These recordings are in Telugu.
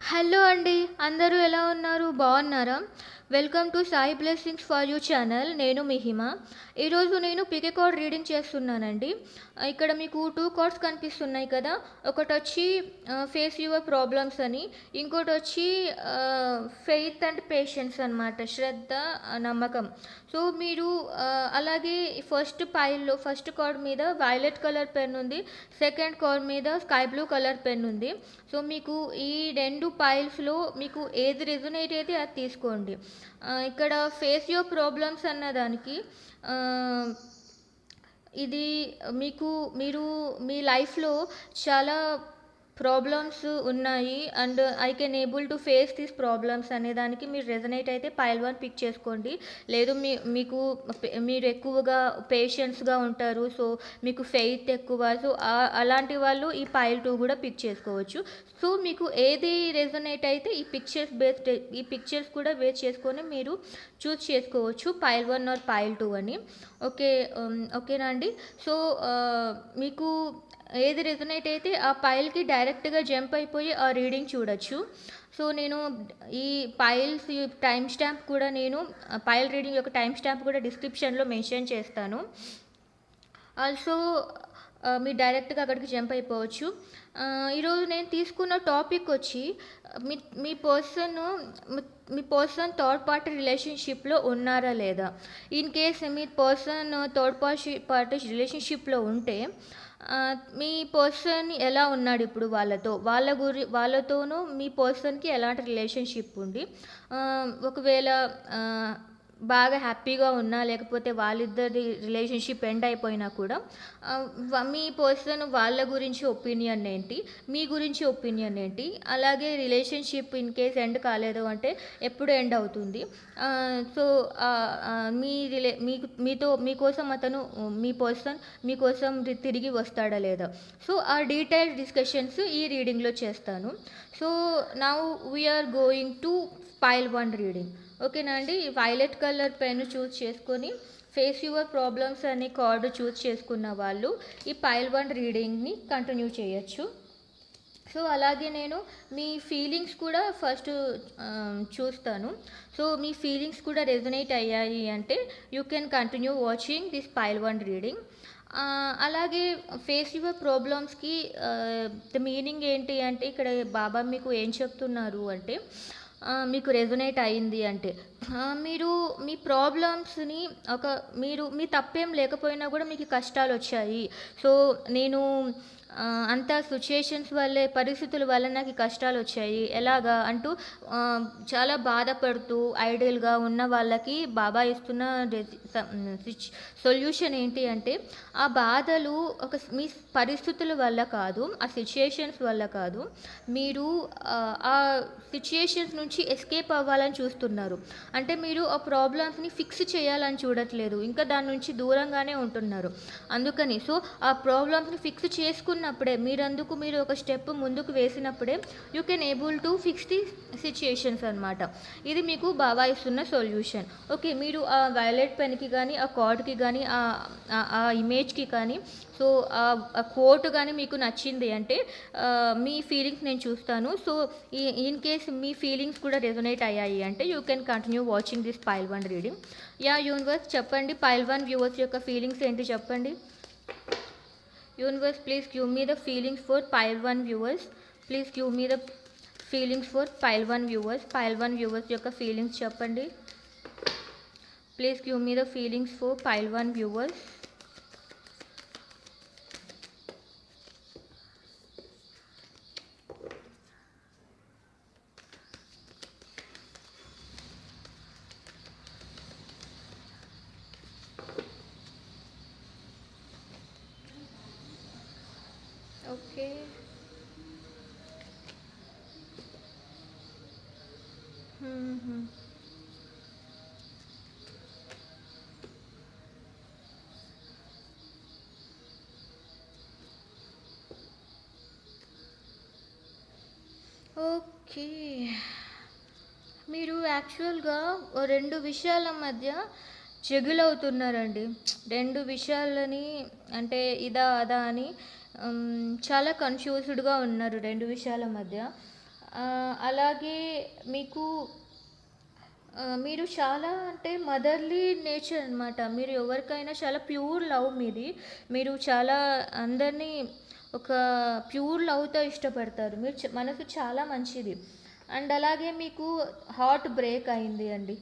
హలో అండి. అందరూ ఎలా ఉన్నారు? బాగున్నారా? Welcome to Sai blessings for you channel. నేను మీ హిమ. ఈరోజు నేను పికే కార్డ్ రీడింగ్ చేస్తున్నానండి. ఇక్కడ మీకు 2 కార్డ్స్ కనిపిస్తున్నాయి కదా! ఒకటొచ్చి ఫేస్ యువర్ ప్రాబ్లమ్స్ అని, ఇంకోటొచ్చి ఫెయిత్ అండ్ పేషెన్స్ అనమాట. శ్రద్ధ, నమ్మకం. సో మీరు అలాగే ఫస్ట్ కార్డ్ మీద వైలెట్ కలర్ పెన్ ఉంది. సెకండ్ కార్డ్ మీద స్కై బ్లూ కలర్ పెన్ ఉంది. సో మీకు ఈ 2 పైల్స్‌లో మీకు ఏది రెజొనేట్ అయితే అది తీసుకోండి. ఇక్కడ ఫేస్ యువర్ ప్రాబ్లమ్స్ అన్నదానికి ఆహ్, ఇది మీకు మీరు మీ లైఫ్‌లో చాలా ప్రాబ్లమ్స్ ఉన్నాయి and I can able to face these problems అనేదానికి మీరు రెజొనేట్ అయితే పైల్ 1 పిక్ చేసుకోండి. లేదు మీకు మీరు ఎక్కువగా పేషెన్స్‌గా ఉంటారు. సో మీకు ఫెయిత్ ఎక్కువ. సో అలాంటి వాళ్ళు ఈ పైల్ 2 కూడా పిక్ చేసుకోవచ్చు. సో మీకు ఏది రెజొనేట్ అయితే ఈ పిక్చర్స్ కూడా బేస్ చేసుకొని మీరు చూస్ చేసుకోవచ్చు పైల్ 1 ఆర్ పైల్ 2 అని. ఓకేనా అండి? సో మీకు ఏది రెజొనేట్ అయితే ఆ పైల్‌కి డైరెక్ట్‌గా జంప్ అయిపోయి ఆ రీడింగ్ చూడొచ్చు. సో నేను ఈ పైల్స్ టైమ్ స్టాంప్ కూడా పైల్ రీడింగ్ యొక్క టైమ్ స్టాంప్ కూడా డిస్క్రిప్షన్‌లో మెన్షన్ చేస్తాను. ఆల్సో మీరు డైరెక్ట్‌గా అక్కడికి జంప్ అయిపోవచ్చు. ఈరోజు నేను తీసుకున్న టాపిక్ వచ్చి మీ మీ పర్సన్ మీ పర్సన్ థర్డ్ పార్టీ రిలేషన్‌షిప్‌లో ఉన్నారా లేదా? In case me person third party రిలేషన్‌షిప్‌లో ఉంటే మీ పర్సన్ ఎలా ఉన్నాడు ఇప్పుడు వాళ్ళతో? వాళ్ళతోనూ మీ పర్సన్‌కి ఎలాంటి రిలేషన్‌షిప్ ఉంది? ఒకవేళ బాగా హ్యాపీగా ఉన్నా, లేకపోతే వాళ్ళిద్దరి రిలేషన్‌షిప్ ఎండ్ అయిపోయినా కూడా మీ పర్సన్ వాళ్ళ గురించి ఒపీనియన్ ఏంటి? మీ గురించి ఒపీనియన్ ఏంటి? అలాగే రిలేషన్‌షిప్ ఇన్ కేస్ ఎండ్ కాలేదు అంటే ఎప్పుడు ఎండ్ అవుతుంది? సో మీ రిలే మీకు మీతో మీకోసం అతను మీ పర్సన్ మీకోసం తిరిగి వస్తాడా లేదా? సో ఆ డీటెయిల్డ్ డిస్కషన్స్ ఈ రీడింగ్‌లో చేస్తాను. So now we are going to pile 1 reading. ఓకేనా అండి? వైలెట్ కలర్ పెన్ చూస్ చేసుకొని ఫేస్ యువర్ ప్రాబ్లమ్స్ అనే కార్డు చూస్ చేసుకున్న వాళ్ళు ఈ పైల్ 1 రీడింగ్ని కంటిన్యూ చేయొచ్చు. సో అలాగే నేను మీ ఫీలింగ్స్ కూడా ఫస్ట్ చూస్తాను. సో మీ ఫీలింగ్స్ కూడా రెజొనేట్ అయ్యాయి అంటే you can continue watching this pile 1 reading. అలాగే ఫేస్ యువర్ ప్రాబ్లమ్స్కి ద మీనింగ్ ఏంటి అంటే ఇక్కడ బాబా మీకు ఏం చెప్తున్నారు అంటే మీకు రెజొనేట్ అయింది అంటే మీరు మీ ప్రాబ్లమ్స్ని మీ తప్పేం లేకపోయినా కూడా మీకు కష్టాలు వచ్చాయి. సో నేను అంతా సిచ్యుయేషన్స్ వల్లే పరిస్థితుల వల్ల నాకు కష్టాలు వచ్చాయి ఎలాగా అంటూ చాలా బాధపడుతూ ఐడియల్గా ఉన్న వాళ్ళకి బాబా ఇస్తున్న సొల్యూషన్ ఏంటి అంటే ఆ బాధలు మీ పరిస్థితుల వల్ల కాదు, ఆ సిచ్యుయేషన్స్ వల్ల కాదు, మీరు ఆ సిచ్యుయేషన్స్ నుంచి ఎస్కేప్ అవ్వాలని చూస్తున్నారు. అంటే మీరు ఆ ప్రాబ్లమ్స్ని ఫిక్స్ చేయాలని చూడట్లేదు, ఇంకా దాని నుంచి దూరంగానే ఉంటున్నారు. అందుకని సో ఆ ప్రాబ్లమ్స్ని ఫిక్స్ చేసుకున్నప్పుడే మీరు ఒక స్టెప్ ముందుకు వేసినప్పుడే you can able to fix the situations అనమాట. ఇది మీకు బాబా ఇస్తున్న సొల్యూషన్. ఓకే, మీరు ఆ వైలెట్ పెన్కి కానీ ఆ కార్డ్కి కానీ ఆ ఇమేజ్కి కానీ సో ఆ కోట్ కానీ మీకు నచ్చింది అంటే మీ ఫీలింగ్స్ నేను చూస్తాను. So in case me feelings కూడా రెజొనేట్ అయ్యాయి అంటే you can continue watching this pile 1 reading. Universe చెప్పండి, పైల్ 1 వ్యూవర్స్ యొక్క ఫీలింగ్స్ ఏంటి చెప్పండి. Universe please give me the feelings for pile 1 viewers. Please give me the feelings for pile 1 viewers. Pile 1 viewers యొక్క ఫీలింగ్స్ చెప్పండి. Please give me the feelings for pile 1 viewers. Okay, okay. మీరు యాక్చువల్గా 2 విషయాల మధ్య జగులవుతున్నారండి. 2 విషయాలని అంటే ఇదా అదా అని చాలా కన్‌ఫ్యూజ్డ్‌గా ఉన్నారు 2 విషయాల మధ్య. అలాగే మీకు మీరు చాలా అంటే మదర్లీ నేచర్ అనమాట. మీరు ఎవరికైనా చాలా ప్యూర్ లవ్ మీది. మీరు చాలా అందరినీ ఒక ప్యూర్ లవ్‌తో ఇష్టపడతారు. మీరు మనసు చాలా మంచిది. అండ్ అలాగే మీకు హార్ట్ బ్రేక్ అయింది అండి.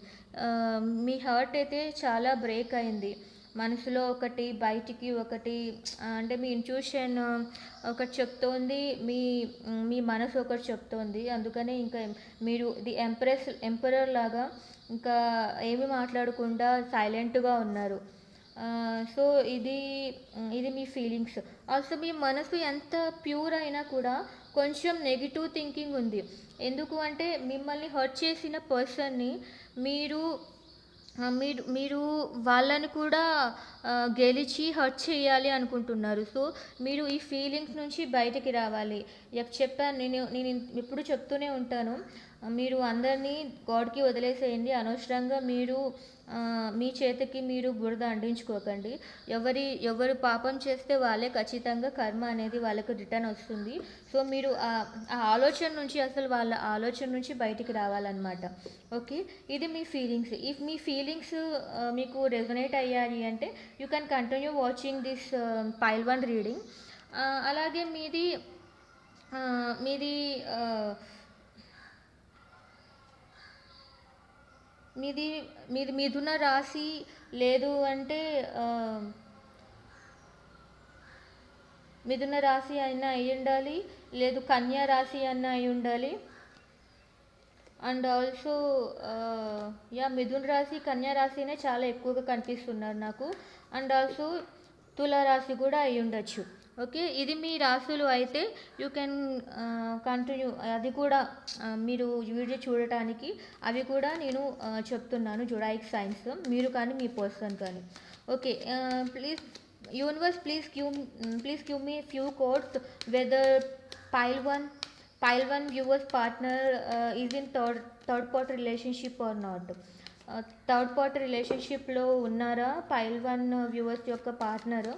మీ హార్ట్ అయితే చాలా బ్రేక్ అయింది. మనసులో ఒకటి, బయటికి ఒకటి, అంటే మీ ఇంట్యూషన్ ఒకటి చెప్తోంది. మీ మీ మనసు ఒకటి చెప్తోంది. అందుకనే ఇంకా మీరు ఎంపరర్ లాగా ఇంకా ఏమి మాట్లాడకుండా సైలెంట్‌గా ఉన్నారు. సో ఇది ఇది మీ ఫీలింగ్స్. ఆల్సో మీ మనసు ఎంత ప్యూర్ అయినా కూడా కొంచెం నెగెటివ్ థింకింగ్ ఉంది. ఎందుకు అంటే మిమ్మల్ని హర్ట్ చేసిన పర్సన్‌ని మీరు మీరు వాళ్ళని కూడా గెలిచి హర్ట్ చేయాలి అనుకుంటున్నారు. సో మీరు ఈ ఫీలింగ్స్ నుంచి బయటికి రావాలి. చెప్పాను, నేను ఎప్పుడు చెప్తూనే ఉంటాను. మీరు అందరినీ గాడ్‌కి వదిలేసేయండి. అనవసరంగా మీరు మీ చేతికి మీరు బురద అంటించుకోకండి. ఎవరు పాపం చేస్తే వాళ్ళే ఖచ్చితంగా కర్మ అనేది వాళ్ళకు రిటర్న్ వస్తుంది. సో మీరు ఆ ఆలోచన నుంచి, అసలు వాళ్ళ ఆలోచన నుంచి బయటికి రావాలన్నమాట. ఓకే, ఇది మీ ఫీలింగ్స్. ఇఫ్ మీ ఫీలింగ్స్ మీకు రెజొనేట్ అయ్యాయి అంటే you can continue watching this pile 1 reading. అలాగే మీది మీది మీది మీది మిథున రాశి, లేదు అంటే మిథున రాశి అయినా అయి ఉండాలి, లేదు కన్యా రాశి అన్న అయి ఉండాలి. అండ్ ఆల్సో మిథున రాశి, కన్యా రాశినే చాలా ఎక్కువగా కనిపిస్తున్నారు నాకు. అండ్ ఆల్సో తులారాశి కూడా అయి ఉండొచ్చు. ఓకే, ఇది మీ రాశులు అయితే యూ కెన్ కంటిన్యూ. అది కూడా మీరు వీడియో చూడటానికి అవి కూడా నేను చెప్తున్నాను, జొడాయిక్ సైన్స్. మీరు కానీ మీ పర్సన్ కానీ. Okay, please universe, please give me few cards whether pile 1 viewers partner is in third party relationship or not. Third party రిలేషన్షిప్లో ఉన్నారా పైల్ 1 వ్యూవర్స్ యొక్క పార్ట్నర్?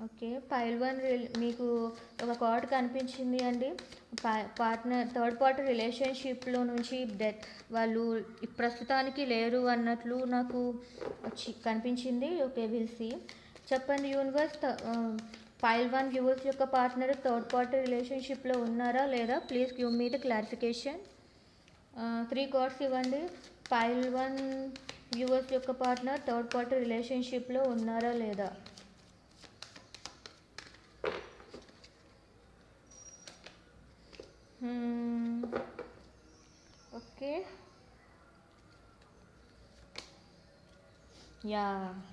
ఓకే, పైల్ 1 మీకు ఒక కార్డ్ కనిపించింది అండి. పార్ట్నర్ థర్డ్ పార్టీ రిలేషన్షిప్లో నుంచి వాళ్ళు ప్రస్తుతానికి లేరు అన్నట్లు నాకు కనిపించింది. Okay, will see. చెప్పండి యూనివర్స్, పైల్ 1 వ్యూవర్స్ యొక్క పార్ట్నర్ థర్డ్ పార్టీ రిలేషన్షిప్లో ఉన్నారా లేదా? Please give me the clarification. 3 cards ఇవ్వండి. పైల్ 1 వ్యూవర్స్ యొక్క పార్ట్నర్ థర్డ్ పార్టీ రిలేషన్షిప్లో ఉన్నారా లేదా? Okay,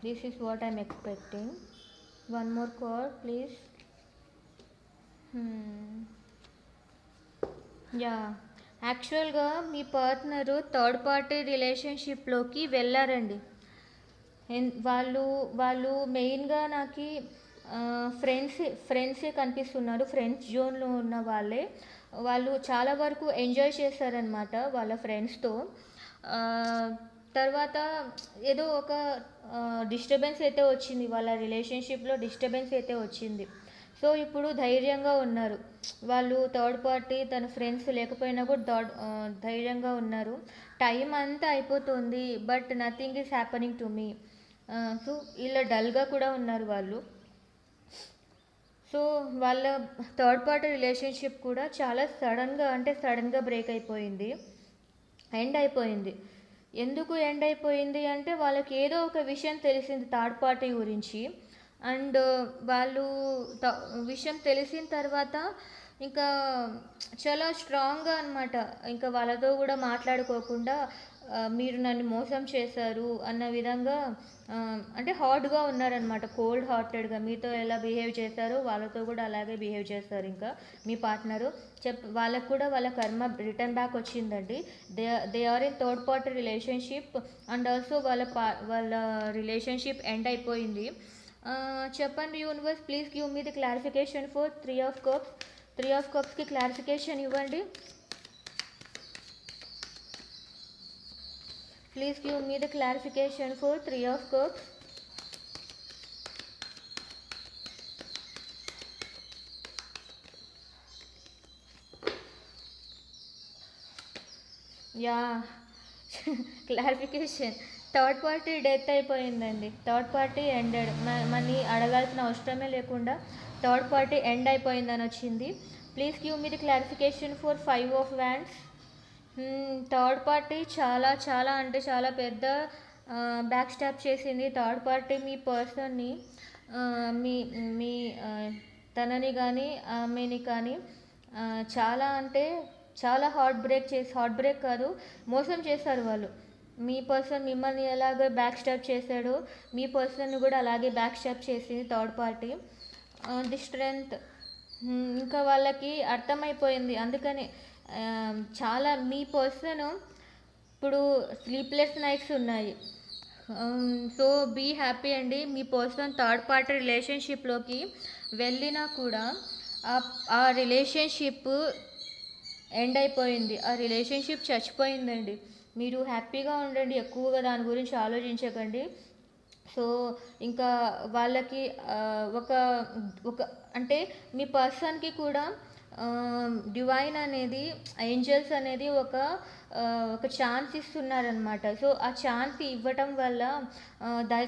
this is what I'm expecting. One more card please. యాక్చువల్గా మీ పార్ట్నరు థర్డ్ పార్టీ రిలేషన్షిప్లోకి వెళ్ళారండి. వాళ్ళు మెయిన్గా నాకు ఫ్రెండ్సే కనిపిస్తున్నారు. ఫ్రెండ్స్ జోన్లో ఉన్న వాళ్ళు చాలా వరకు ఎంజాయ్ చేశారనమాట వాళ్ళ ఫ్రెండ్స్తో. తర్వాత ఏదో ఒక డిస్టర్బెన్స్ అయితే వచ్చింది, వాళ్ళ రిలేషన్షిప్లో డిస్టర్బెన్స్ అయితే వచ్చింది. సో ఇప్పుడు ధైర్యంగా ఉన్నారు వాళ్ళు. థర్డ్ పార్టీ తన ఫ్రెండ్స్ లేకపోయినా కూడా ధైర్యంగా ఉన్నారు. టైం అంతా అయిపోతుంది, but nothing is happening to me. So ఇలా డల్గా కూడా ఉన్నారు వాళ్ళు. సో వాళ్ళ థర్డ్ పార్టీ రిలేషన్షిప్ కూడా చాలా సడన్గా బ్రేక్ అయిపోయింది, ఎండ్ అయిపోయింది. ఎందుకు ఎండ్ అయిపోయింది అంటే వాళ్ళకి ఏదో ఒక విషయం తెలిసింది థర్డ్ పార్టీ గురించి. అండ్ వాళ్ళు విషయం తెలిసిన తర్వాత ఇంకా చాలా స్ట్రాంగ్గా అనమాట. ఇంకా వాళ్ళతో కూడా మాట్లాడుకోకుండా మీరు నన్ను మోసం చేశారు అన్న విధంగా, అంటే హార్డ్గా ఉన్నారనమాట, కోల్డ్ హార్టెడ్గా. మీతో ఎలా బిహేవ్ చేశారో వాళ్ళతో కూడా అలాగే బిహేవ్ చేస్తారు. ఇంకా మీ పార్ట్నరు వాళ్ళకు కూడా వాళ్ళ కర్మ రిటర్న్ బ్యాక్ వచ్చిందండి. They are in third party relationship. And also వాళ్ళ రిలేషన్షిప్ ఎండ్ అయిపోయింది. చెప్పండి universe, please give me the clarification for 3 of cups. 3 of కప్స్కి క్లారిఫికేషన్ ఇవ్వండి. Please give me the clarification for 3 of cups. Yeah! Clarification. Third party death అయిపోయిందండి. Third party ended. మనీ అడగాల్సిన అవసరమే లేకుండా థర్డ్ పార్టీ ఎండ్ అయిపోయిందని వచ్చింది. Please give me the clarification for 5 of wands. Third party చాలా చాలా అంటే చాలా పెద్ద బ్యాక్ స్టాప్ చేసింది. థర్డ్ పార్టీ మీ పర్సన్ని మీ మీ తనని కానీ ఆమెని కానీ చాలా అంటే చాలా హార్ట్ బ్రేక్ కాదు, మోసం చేశారు వాళ్ళు. మీ పర్సన్ మిమ్మల్ని ఎలాగో బ్యాక్ స్టాప్ చేశాడో మీ పర్సన్ని కూడా అలాగే బ్యాక్ స్టాప్ చేసింది థర్డ్ పార్టీ. ది స్ట్రెంగ్త్ ఇంకా వాళ్ళకి అర్థమైపోయింది. అందుకని చాలా మీ పర్సన్ ఇప్పుడు స్లీప్లెస్ నైట్స్ ఉన్నాయి. సో బీ హ్యాపీ అండి. మీ పర్సన్ థర్డ్ పార్టీ రిలేషన్షిప్లోకి వెళ్ళినా కూడా ఆ రిలేషన్షిప్ ఎండ్ అయిపోయింది, ఆ రిలేషన్షిప్ చచ్చిపోయిందండి. మీరు హ్యాపీగా ఉండండి, ఎక్కువగా దాని గురించి ఆలోచించకండి. సో ఇంకా వాళ్ళకి ఒక ఒక అంటే మీ పర్సన్కి కూడా డివైన్ అనేది, ఏంజల్స్ అనేది ఒక ఛాన్స్ ఇస్తున్నారనమాట. సో ఆ ఛాన్స్ ఇవ్వటం వల్ల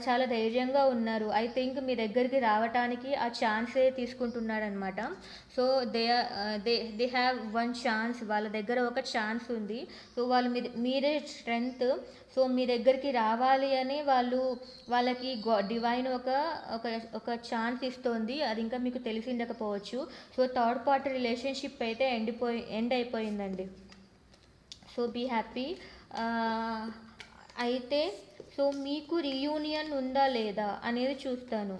చాలా ధైర్యంగా ఉన్నారు. ఐ థింక్ మీ దగ్గరికి రావటానికి ఆ ఛాన్సే తీసుకుంటున్నారనమాట. So they have one chance, వాళ్ళ దగ్గర ఒక ఛాన్స్ ఉంది. సో వాళ్ళు మీరే స్ట్రెంగ్త్. సో మీ దగ్గరికి రావాలి అని వాళ్ళకి డివైన్ ఒక ఛాన్స్ ఇస్తుంది. అది ఇంకా మీకు తెలిసి ఉండకపోవచ్చు. సో థర్డ్ పార్టీ రిలేషన్షిప్ అయితే ఎండ్ అయిపోయిందండి. So be happy. అయితే సో మీకు రీయూనియన్ ఉందా లేదా అనేది చూస్తాను.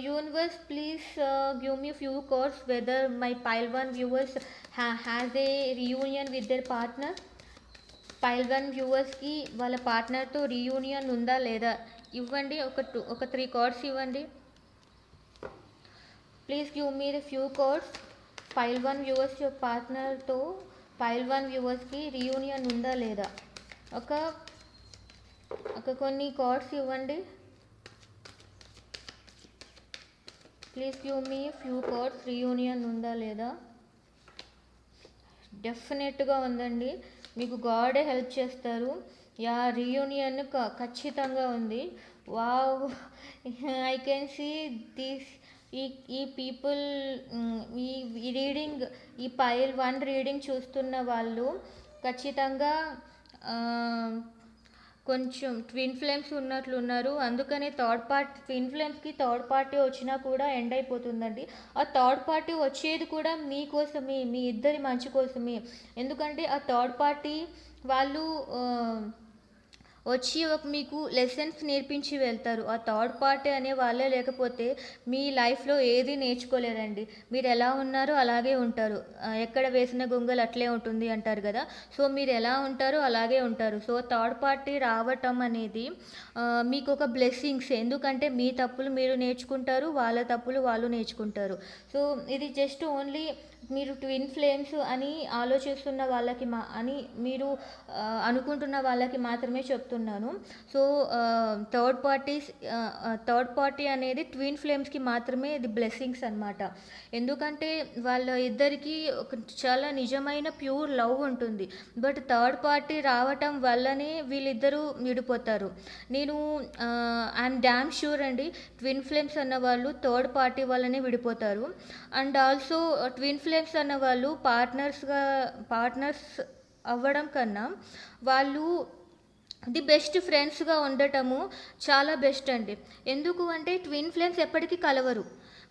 Universe please give me few cards whether my pile 1 viewers has a reunion with their partner. Pile 1 వ్యూవర్స్కి వాళ్ళ పార్ట్నర్తో రీయూనియన్ ఉందా లేదా ఇవ్వండి. ఒక 3 కార్డ్స్ ఇవ్వండి. Please give me the few cards. Pile 1 viewers పార్ట్నర్తో పైల్ 1 వ్యూవర్స్కి రీయూనియన్ ఉందా లేదా ఒక కొన్ని కార్డ్స్ ఇవ్వండి. Please give me few cards. Reunion ఉందా లేదా? డెఫినెట్గా ఉందండి. మీకు గాడే హెల్ప్ చేస్తారు. రీయూనియన్ ఖచ్చితంగా ఉంది. Wow, I can see this. ఈ పీపుల్ ఈ రీడింగ్, ఈ పైల్ 1 రీడింగ్ చూస్తున్న వాళ్ళు ఖచ్చితంగా కొంచెం ట్విన్ ఫ్లేమ్స్ ఉన్నట్లున్నారు. అందుకనే ట్విన్ ఫ్లేమ్స్కి థర్డ్ పార్టీ వచ్చినా కూడా ఎండ్ అయిపోతుందండి. ఆ థర్డ్ పార్టీ వచ్చేది కూడా మీకోసమే, మీ ఇద్దరి మంచి కోసమే. ఎందుకంటే ఆ థర్డ్ పార్టీ వాళ్ళు వచ్చి మీకు లెసన్స్ నేర్పించి వెళ్తారు. ఆ థర్డ్ పార్టీ అనే వాళ్ళే లేకపోతే మీ లైఫ్లో ఏది నేర్చుకోలేరండి. మీరు ఎలా ఉన్నారో అలాగే ఉంటారు. ఎక్కడ వేసిన గొంగలు అట్లే ఉంటుంది అంటారు కదా. సో మీరు ఎలా ఉంటారో అలాగే ఉంటారు. సో థర్డ్ పార్టీ రావటం అనేది మీకు ఒక బ్లెస్సింగ్స్. ఎందుకంటే మీ తప్పులు మీరు నేర్చుకుంటారు, వాళ్ళ తప్పులు వాళ్ళు నేర్చుకుంటారు. సో ఇది జస్ట్ ఓన్లీ మీరు ట్విన్ ఫ్లేమ్స్ అని ఆలోచిస్తున్న వాళ్ళకి అని మీరు అనుకుంటున్న వాళ్ళకి మాత్రమే చెప్తున్నాను. సో థర్డ్ పార్టీ అనేది ట్విన్ ఫ్లేమ్స్కి మాత్రమే ఇది బ్లెస్సింగ్స్ అనమాట. ఎందుకంటే వాళ్ళ ఇద్దరికి చాలా నిజమైన ప్యూర్ లవ్ ఉంటుంది. బట్ థర్డ్ పార్టీ రావటం వల్లనే వీళ్ళిద్దరూ విడిపోతారు. నేను ఐఎమ్ డ్యామ్ షూర్ అండి, ట్విన్ ఫ్లేమ్స్ అన్న వాళ్ళు థర్డ్ పార్టీ వల్లనే విడిపోతారు. అండ్ ఆల్సో ట్విన్ ఫ్లేమ్స్ అన్న వాళ్ళు పార్ట్నర్స్ అవ్వడం కన్నా వాళ్ళు ది బెస్ట్ ఫ్రెండ్స్గా ఉండటము చాలా బెస్ట్ అండి. ఎందుకు అంటే ట్విన్ ఫ్లేమ్స్ ఎప్పటికీ కలవరు.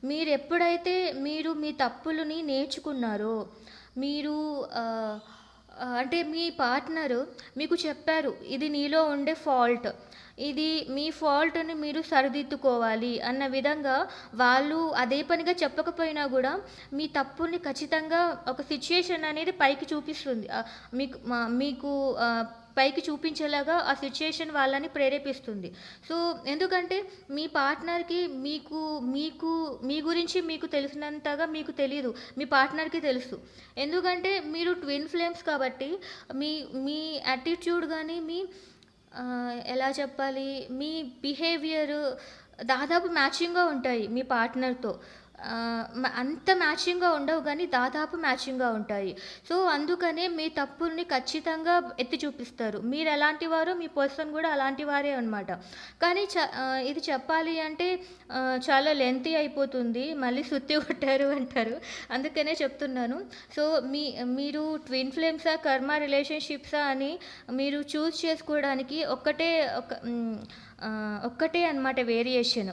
మీరు ఎప్పుడైతే మీ తప్పులని నేర్చుకున్నారో, మీరు అంటే మీ పార్ట్నరు మీకు చెప్పారు ఇది నీలో ఉండే ఫాల్ట్, ఇది మీ ఫాల్ట్ని మీరు సరిదిద్దుకోవాలి అన్న విధంగా వాళ్ళు అదే పనిగా చెప్పకపోయినా కూడా మీ తప్పుని ఖచ్చితంగా ఒక సిచ్యుయేషన్ అనేది పైకి చూపిస్తుంది. మీకు పైకి చూపించేలాగా ఆ సిచ్యుయేషన్ వాళ్ళని ప్రేరేపిస్తుంది. సో ఎందుకంటే మీ పార్ట్నర్కి మీ గురించి మీకు తెలిసినంతగా మీకు తెలియదు, మీ పార్ట్నర్కి తెలుసు. ఎందుకంటే మీరు ట్విన్ ఫ్లేమ్స్ కాబట్టి మీ యాటిట్యూడ్ కానీ ఎలా చెప్పాలి, మీ బిహేవియర్ దాదాపు మ్యాచింగ్గా ఉంటాయి మీ పార్ట్నర్తో. అంత మ్యాచింగ్‌గా ఉండవు గానీ, దాదాపు మ్యాచింగ్‌గా ఉంటాయి. సో, అందుకనే మీ తప్పుల్ని ఖచ్చితంగా ఎత్తి చూపిస్తారు. మీరెలాంటి వారో మీ పర్సన్ గూడా అలాంటి వారే అనమాట. కానీ ఇది చెప్పాలి అంటే చాలా లెంతీ అయిపోతుంది. మళ్ళీ సుత్తి కొట్టారు అంటారు. అందుకనే చెప్తున్నాను. సో, మీరు ట్విన్ ఫ్లేమ్సా, కర్మ రిలేషన్‌షిప్సా అని మీరు చూజ్ చేసుకోవడానికి ఒక్కటే అనమాట వేరియేషన్.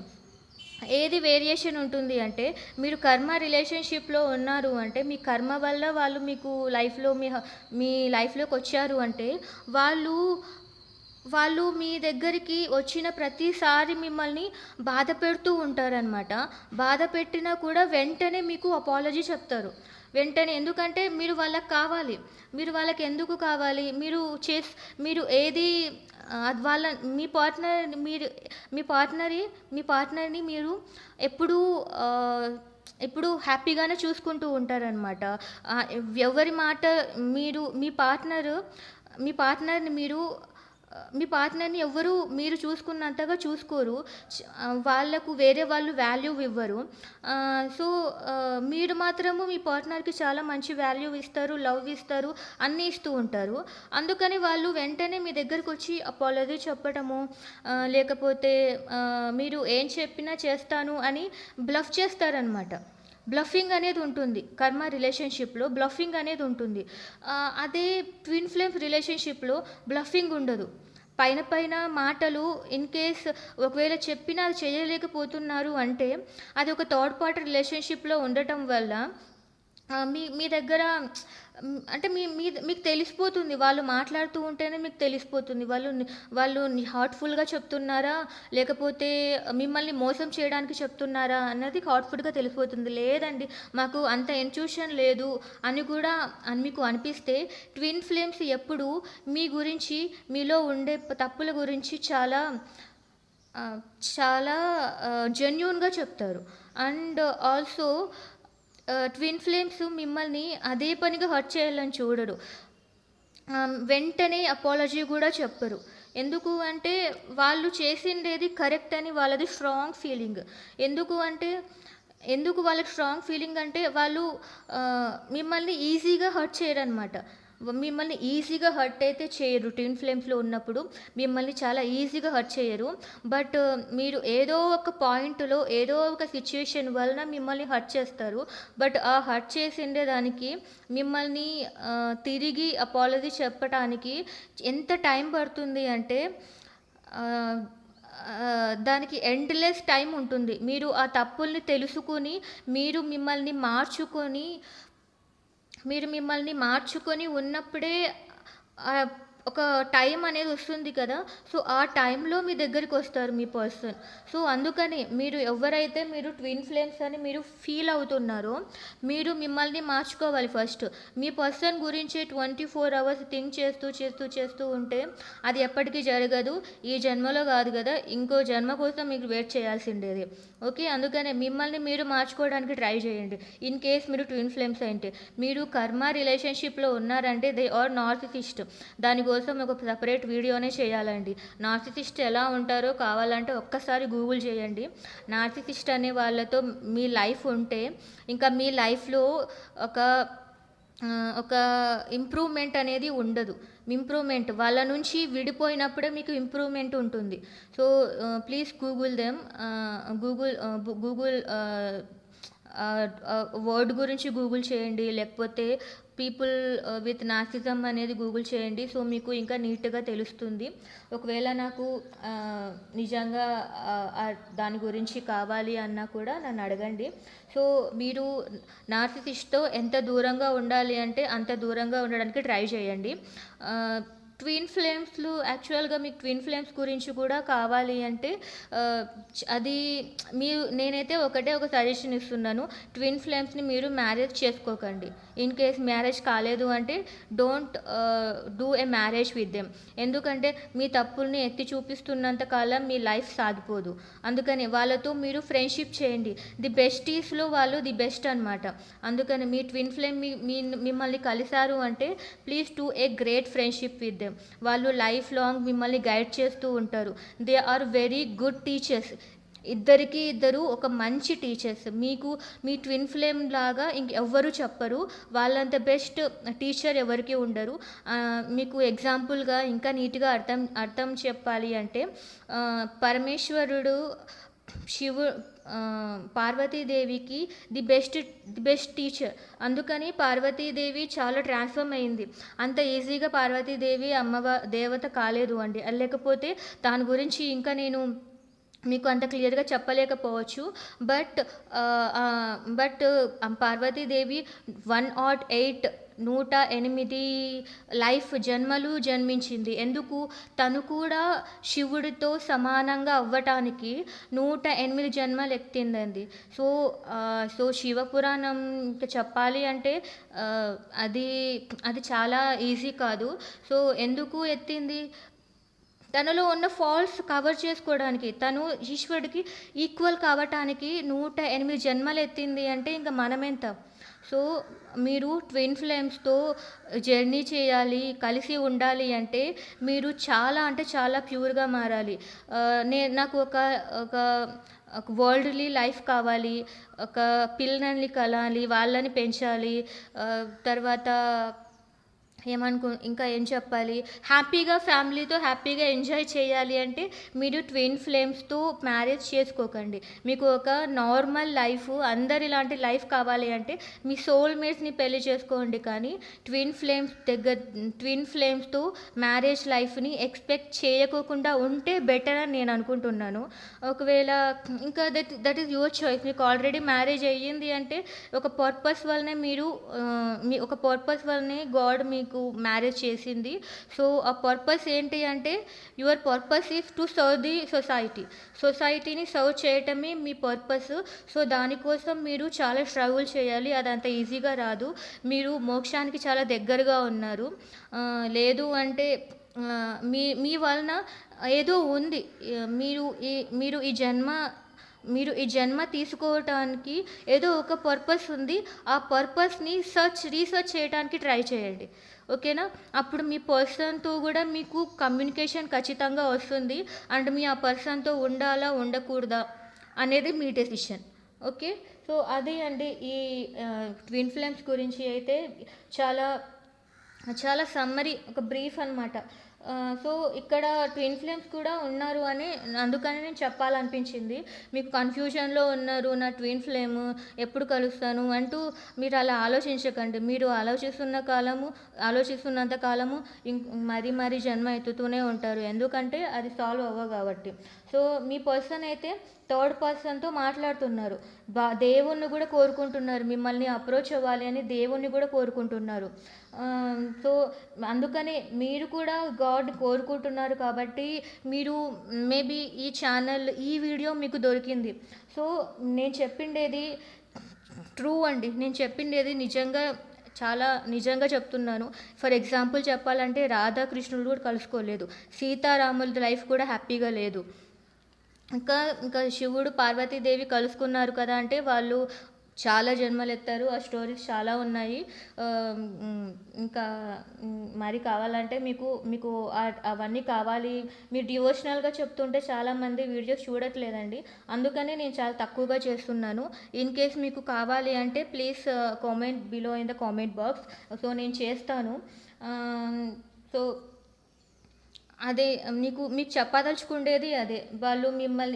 ఏది వేరియేషన్ ఉంటుంది అంటే, మీరు కర్మ రిలేషన్‌షిప్‌లో ఉన్నారు అంటే, మీ కర్మ వల్ల వాళ్ళు మీకు లైఫ్‌లో మీ లైఫ్‌లోకొచ్చారు అంటే, వాళ్ళు వాళ్ళు మీ దగ్గరికి వచ్చిన ప్రతిసారి మిమ్మల్ని బాధ పెడుతూ ఉంటారనమాట. బాధ పెట్టినా కూడా వెంటనే మీకు అపాలజీ చెప్తారు. వెంటనే ఎందుకంటే మీరు వాళ్ళకి కావాలి. మీరు వాళ్ళకెందుకు కావాలి? మీరు ఏది అది వాళ్ళ మీ పార్ట్నర్ మీరు మీ పార్ట్నర్‌ని మీరు ఎప్పుడూ ఎప్పుడూ హ్యాపీగానే చూసుకుంటూ ఉంటారనమాట. ఎవరి మాట మీరు మీ పార్ట్నర్‌ని మీరు మీ పార్ట్నర్‌ని ఎవ్వరు మీరు చూసుకున్నంతగా చూసుకోరు. వాళ్ళకు వేరే వాళ్ళు వాల్యూ ఇవ్వరు. సో, మీరు మాత్రము మీ పార్ట్నర్‌కి చాలా మంచి వాల్యూ ఇస్తారు, లవ్ ఇస్తారు, అన్నీ ఇస్తూ ఉంటారు. అందుకని వాళ్ళు వెంటనే మీ దగ్గరకొచ్చి అపాలజీ చెప్పడము, లేకపోతే మీరు ఏం చెప్పినా చేస్తాను అని బ్లఫ్ చేస్తారనమాట. బ్లఫింగ్ అనేది ఉంటుంది. కర్మ రిలేషన్‌షిప్‌లో బ్లఫింగ్ అనేది ఉంటుంది. అదే ట్విన్ ఫ్లేమ్ రిలేషన్‌షిప్‌లో బ్లఫింగ్ ఉండదు. పైన మాటలు ఇన్‌కేస్ ఒకవేళ చెప్పినా అది చేయలేకపోతున్నారు అంటే, అది ఒక థర్డ్ పార్టీ రిలేషన్‌షిప్‌లో ఉండటం వల్ల మీ దగ్గర అంటే మీకు తెలిసిపోతుంది. వాళ్ళు మాట్లాడుతూ ఉంటేనే మీకు తెలిసిపోతుంది. వాళ్ళు హార్ట్‌ఫుల్‌గా చెప్తున్నారా? లేకపోతే మిమ్మల్ని మోసం చేయడానికి చెప్తున్నారా? అన్నది హార్ట్‌ఫుల్‌గా తెలిసిపోతుంది. లేదండి, మాకు అంత ఇంట్యూషన్ లేదు అని మీకు అనిపిస్తే, ట్విన్ ఫ్లేమ్స్ ఎప్పుడూ మీ గురించి, మీలో ఉండే తప్పుల గురించి చాలా చాలా జెన్యూన్‌గా చెప్తారు. అండ్ ఆల్సో ట్విన్ ఫ్లేమ్స్ మిమ్మల్ని అదే పనిగా హర్ట్ చేయాలని చూడరు. వెంటనే అపాలజీ గూడా చెప్పరు. ఎందుకు అంటే, వాళ్ళు చేసిందేది కరెక్ట్ అని వాళ్ళది స్ట్రాంగ్ ఫీలింగ్. ఎందుకు వాళ్ళకి స్ట్రాంగ్ ఫీలింగ్ అంటే, వాళ్ళు మిమ్మల్ని ఈజీగా హర్ట్ చేయరనమాట. మిమ్మల్ని ఈజీగా హర్ట్ అయితే చేయరు. ట్విన్ ఫ్లేమ్స్‌లో ఉన్నప్పుడు మిమ్మల్ని చాలా ఈజీగా హర్ట్ చేయరు. బట్ మీరు ఏదో ఒక పాయింట్‌లో, ఏదో ఒక సిట్యుయేషన్ వలన మిమ్మల్ని హర్ట్ చేస్తారు. బట్ ఆ హర్ట్ చేసిండే దానికి మిమ్మల్ని తిరిగి అపాలజీ చెప్పటానికి ఎంత టైం పడుతుంది అంటే, దానికి ఎండ్‌లెస్ టైం ఉంటుంది. మీరు ఆ తప్పుల్ని తెలుసుకొని, మీరు మిమ్మల్ని మార్చుకొని ఉన్నప్పుడే ఒక టైం అనేది వస్తుంది కదా! సో, ఆ టైంలో మీ దగ్గరికొస్తారు మీ పర్సన్. సో, అందుకని మీరు ట్విన్ ఫ్లేమ్స్ అని మీరు ఫీల్ అవుతున్నారో, మీరు మిమ్మల్ని మార్చుకోవాలి ఫస్ట్. మీ పర్సన్ గురించి 24 అవర్స్ థింక్ చేస్తూ ఉంటే అది ఎప్పటికీ జరగదు. ఈ జన్మలో కాదు కదా! ఇంకో జన్మ కోసం మీరు వెయిట్ చేయాల్సిండేది. ఓకే. అందుకనే మిమ్మల్ని మీరు మార్చుకోవడానికి ట్రై చేయండి. ఇన్ కేస్ మీరు ట్విన్ ఫ్లేమ్స్ అయింటే. మీరు కర్మ రిలేషన్‌షిప్‌లో ఉన్నారంటే దే ఆర్ నార్సిసిస్ట్. దానికోసం ఒక సెపరేట్ వీడియోనే చేయాలండి. నార్సిసిస్ట్ ఎలా ఉంటారో కావాలంటే ఒక్కసారి గూగుల్ చేయండి. నార్సిసిస్ట్ అనే వాళ్ళతో మీ లైఫ్ ఉంటే, ఇంకా మీ లైఫ్‌లో ఒక ఒక ఇంప్రూవ్‌మెంట్ అనేది ఉండదు. వాళ్ళ నుంచి విడిపోయినప్పుడే మీకు ఇంప్రూవ్‌మెంట్ ఉంటుంది. So, please Google them. Google word గురించి గూగుల్ చేయండి. లేకపోతే పీపుల్ విత్ నార్సిజం అనేది గూగుల్ చేయండి. సో, మీకు ఇంకా నీట్‌గా తెలుస్తుంది. ఒకవేళ నాకు నిజంగా దాని గురించి కావాలి అన్నా కూడా నన్ను అడగండి. సో, మీరు నార్సిసిస్ట్‌తో ఎంత దూరంగా ఉండాలి అంటే అంత దూరంగా ఉండడానికి ట్రై చేయండి. యాక్చువల్‌గా మీకు ట్విన్ ఫ్లేమ్స్ గురించి కూడా కావాలి అంటే అది నేనైతే ఒక సజెషన్ ఇస్తున్నాను. ట్విన్ ఫ్లేమ్స్‌ని మీరు మ్యారేజ్ చేసుకోకండి. ఇన్ కేస్ మ్యారేజ్ కాలేదు అంటే don't do a marriage with them. ఎందుకంటే మీ తప్పుల్ని ఎత్తి చూపిస్తున్నంత కాలం మీ లైఫ్ సాగిపోదు. అందుకని వాళ్ళతో మీరు ఫ్రెండ్‌షిప్ చేయండి. ది బెస్టీస్‌లో వాళ్ళు ది బెస్ట్ అనమాట. అందుకని మీ ట్విన్ ఫ్లేమ్ మిమ్మల్ని కలిసారు అంటే please do a great friendship with them. వాళ్ళు లైఫ్ లాంగ్ మిమ్మల్ని గైడ్ చేస్తూ ఉంటారు. They are very good teachers. ఇద్దరికి ఇద్దరు ఒక మంచి టీచర్స్. మీకు మీ ట్విన్ ఫ్లేమ్ లాగా ఇంకెవ్వరు చెప్పరు. వాళ్ళంత బెస్ట్ టీచర్ ఎవరికి ఉండరు. మీకు ఎగ్జాంపుల్గా ఇంకా నీట్గా అర్థం చెప్పాలి అంటే పరమేశ్వరుడు శివు పార్వతీదేవికి ది బెస్ట్ టీచర్. అందుకని పార్వతీదేవి చాలా ట్రాన్స్ఫార్మ్ అయింది. అంత ఈజీగా పార్వతీదేవి దేవత కాలేదు అండి. లేకపోతే దాని గురించి ఇంకా నేను మీకు అంత క్లియర్గా చెప్పలేకపోవచ్చు. బట్ పార్వతీదేవి 108 108 లైఫ్ జన్మలు జన్మించింది. ఎందుకు? తను కూడా శివుడితో సమానంగా అవ్వటానికి 108 జన్మలు ఎత్తిందండి. సో శివపురాణం చెప్పాలి అంటే అది చాలా ఈజీ కాదు. సో ఎందుకు ఎత్తింది? తనలో ఉన్న ఫాల్ట్స్ కవర్ చేసుకోవడానికి, తను ఈశ్వరుడికి ఈక్వల్ కావటానికి 108 జన్మలు ఎత్తింది అంటే ఇంకా మనమెంత. సో మీరు ట్విన్ ఫ్లేమ్స్తో జర్నీ చేయాలి, కలిసి ఉండాలి అంటే మీరు చాలా అంటే చాలా ప్యూర్గా మారాలి. నాకు ఒక వరల్డ్లీ లైఫ్ కావాలి, ఒక పిల్లల్ని కనాలి, వాళ్ళని పెంచాలి, తర్వాత ఇంకా ఏం చెప్పాలి, హ్యాపీగా ఫ్యామిలీతో హ్యాపీగా ఎంజాయ్ చేయాలి అంటే మీరు ట్విన్ ఫ్లేమ్స్తో మ్యారేజ్ చేసుకోకండి. మీకు ఒక నార్మల్ లైఫ్, అందరిలాంటి లైఫ్ కావాలి అంటే మీ సోల్మేట్స్ని పెళ్లి చేసుకోండి. కానీ ట్విన్ ఫ్లేమ్స్తో మ్యారేజ్ లైఫ్ని ఎక్స్పెక్ట్ చేయకోకుండా ఉంటే బెటర్ అని నేను అనుకుంటున్నాను. ఒకవేళ ఇంకా దట్ ఈస్ యువర్ చాయిస్. మీకు ఆల్రెడీ మ్యారేజ్ అయ్యింది అంటే ఒక పర్పస్ వల్లనే గాడ్ మీకు మ్యారేజ్ చేసింది. సో ఆ పర్పస్ ఏంటి అంటే your purpose is to serve the సొసైటీని సర్వ్ చేయటమే మీ పర్పస్. సో దానికోసం మీరు చాలా స్ట్రగుల్ చేయాలి. అదంత ఈజీగా రాదు. మీరు మోక్షానికి చాలా దగ్గరగా ఉన్నారు. లేదు అంటే మీ వలన ఏదో ఉంది. మీరు ఈ జన్మ తీసుకోవటానికి ఏదో ఒక పర్పస్ ఉంది. ఆ పర్పస్ని రీసెర్చ్ చేయడానికి ట్రై చేయండి. ఓకేనా? అప్పుడు మీ పర్సన్తో కూడా మీకు కమ్యూనికేషన్ ఖచ్చితంగా వస్తుంది. అండ్ మీ ఆ పర్సన్తో ఉండాలా ఉండకూడదా అనేది మీ డెసిషన్. ఓకే? సో అదే అండి ఈ ట్విన్ ఫ్లేమ్స్ గురించి అయితే చాలా చాలా సమ్మరీ, ఒక బ్రీఫ్ అనమాట. సో ఇక్కడ ట్విన్ ఫ్లేమ్స్ కూడా ఉన్నారు అని అందుకని నేను చెప్పాలనిపించింది. మీకు కన్ఫ్యూజన్లో ఉన్నారు, నా ట్విన్ ఫ్లేమ్ ఎప్పుడు కలుస్తాను అంటూ మీరు అలా ఆలోచించకండి. మీరు ఆలోచిస్తున్నంత కాలము మరీ జన్మ ఎత్తుతూనే ఉంటారు. ఎందుకంటే అది సాల్వ్ అవ్వ కాబట్టి. సో మీ పర్సన్ అయితే థర్డ్ పర్సన్తో మాట్లాడుతున్నారు. దేవుణ్ణి కూడా కోరుకుంటున్నారు, మిమ్మల్ని అప్రోచ్ అవ్వాలి అని దేవుణ్ణి కూడా కోరుకుంటున్నారు. సో అందుకనే మీరు కూడా గాడ్ కోరుకుంటున్నారు కాబట్టి మీరు మేబీ ఈ వీడియో మీకు దొరికింది. సో నేను చెప్పిండేది ట్రూ అండి. నేను చెప్పిండేది చాలా నిజంగా చెప్తున్నాను. ఫర్ ఎగ్జాంపుల్ చెప్పాలంటే రాధాకృష్ణుడు కూడా కలుసుకోలేదు, సీతారాముల లైఫ్ కూడా హ్యాపీగా లేదు. ఇంకా శివుడు పార్వతీదేవి కలుసుకున్నారు కదా అంటే వాళ్ళు చాలా జన్మలు ఎత్తారు. ఆ స్టోరీస్ చాలా ఉన్నాయి. ఇంకా మరి కావాలంటే మీకు అవన్నీ కావాలి. మీరు డివోషనల్గా చెప్తుంటే చాలామంది వీడియోస్ చూడట్లేదండి. అందుకనే నేను చాలా తక్కువగా చేస్తున్నాను. ఇన్ కేస్ మీకు కావాలి అంటే please comment below in the comment box. So నేను చేస్తాను. సో అదే మీకు చెప్పదలుచుకుండేది అదే. వాళ్ళు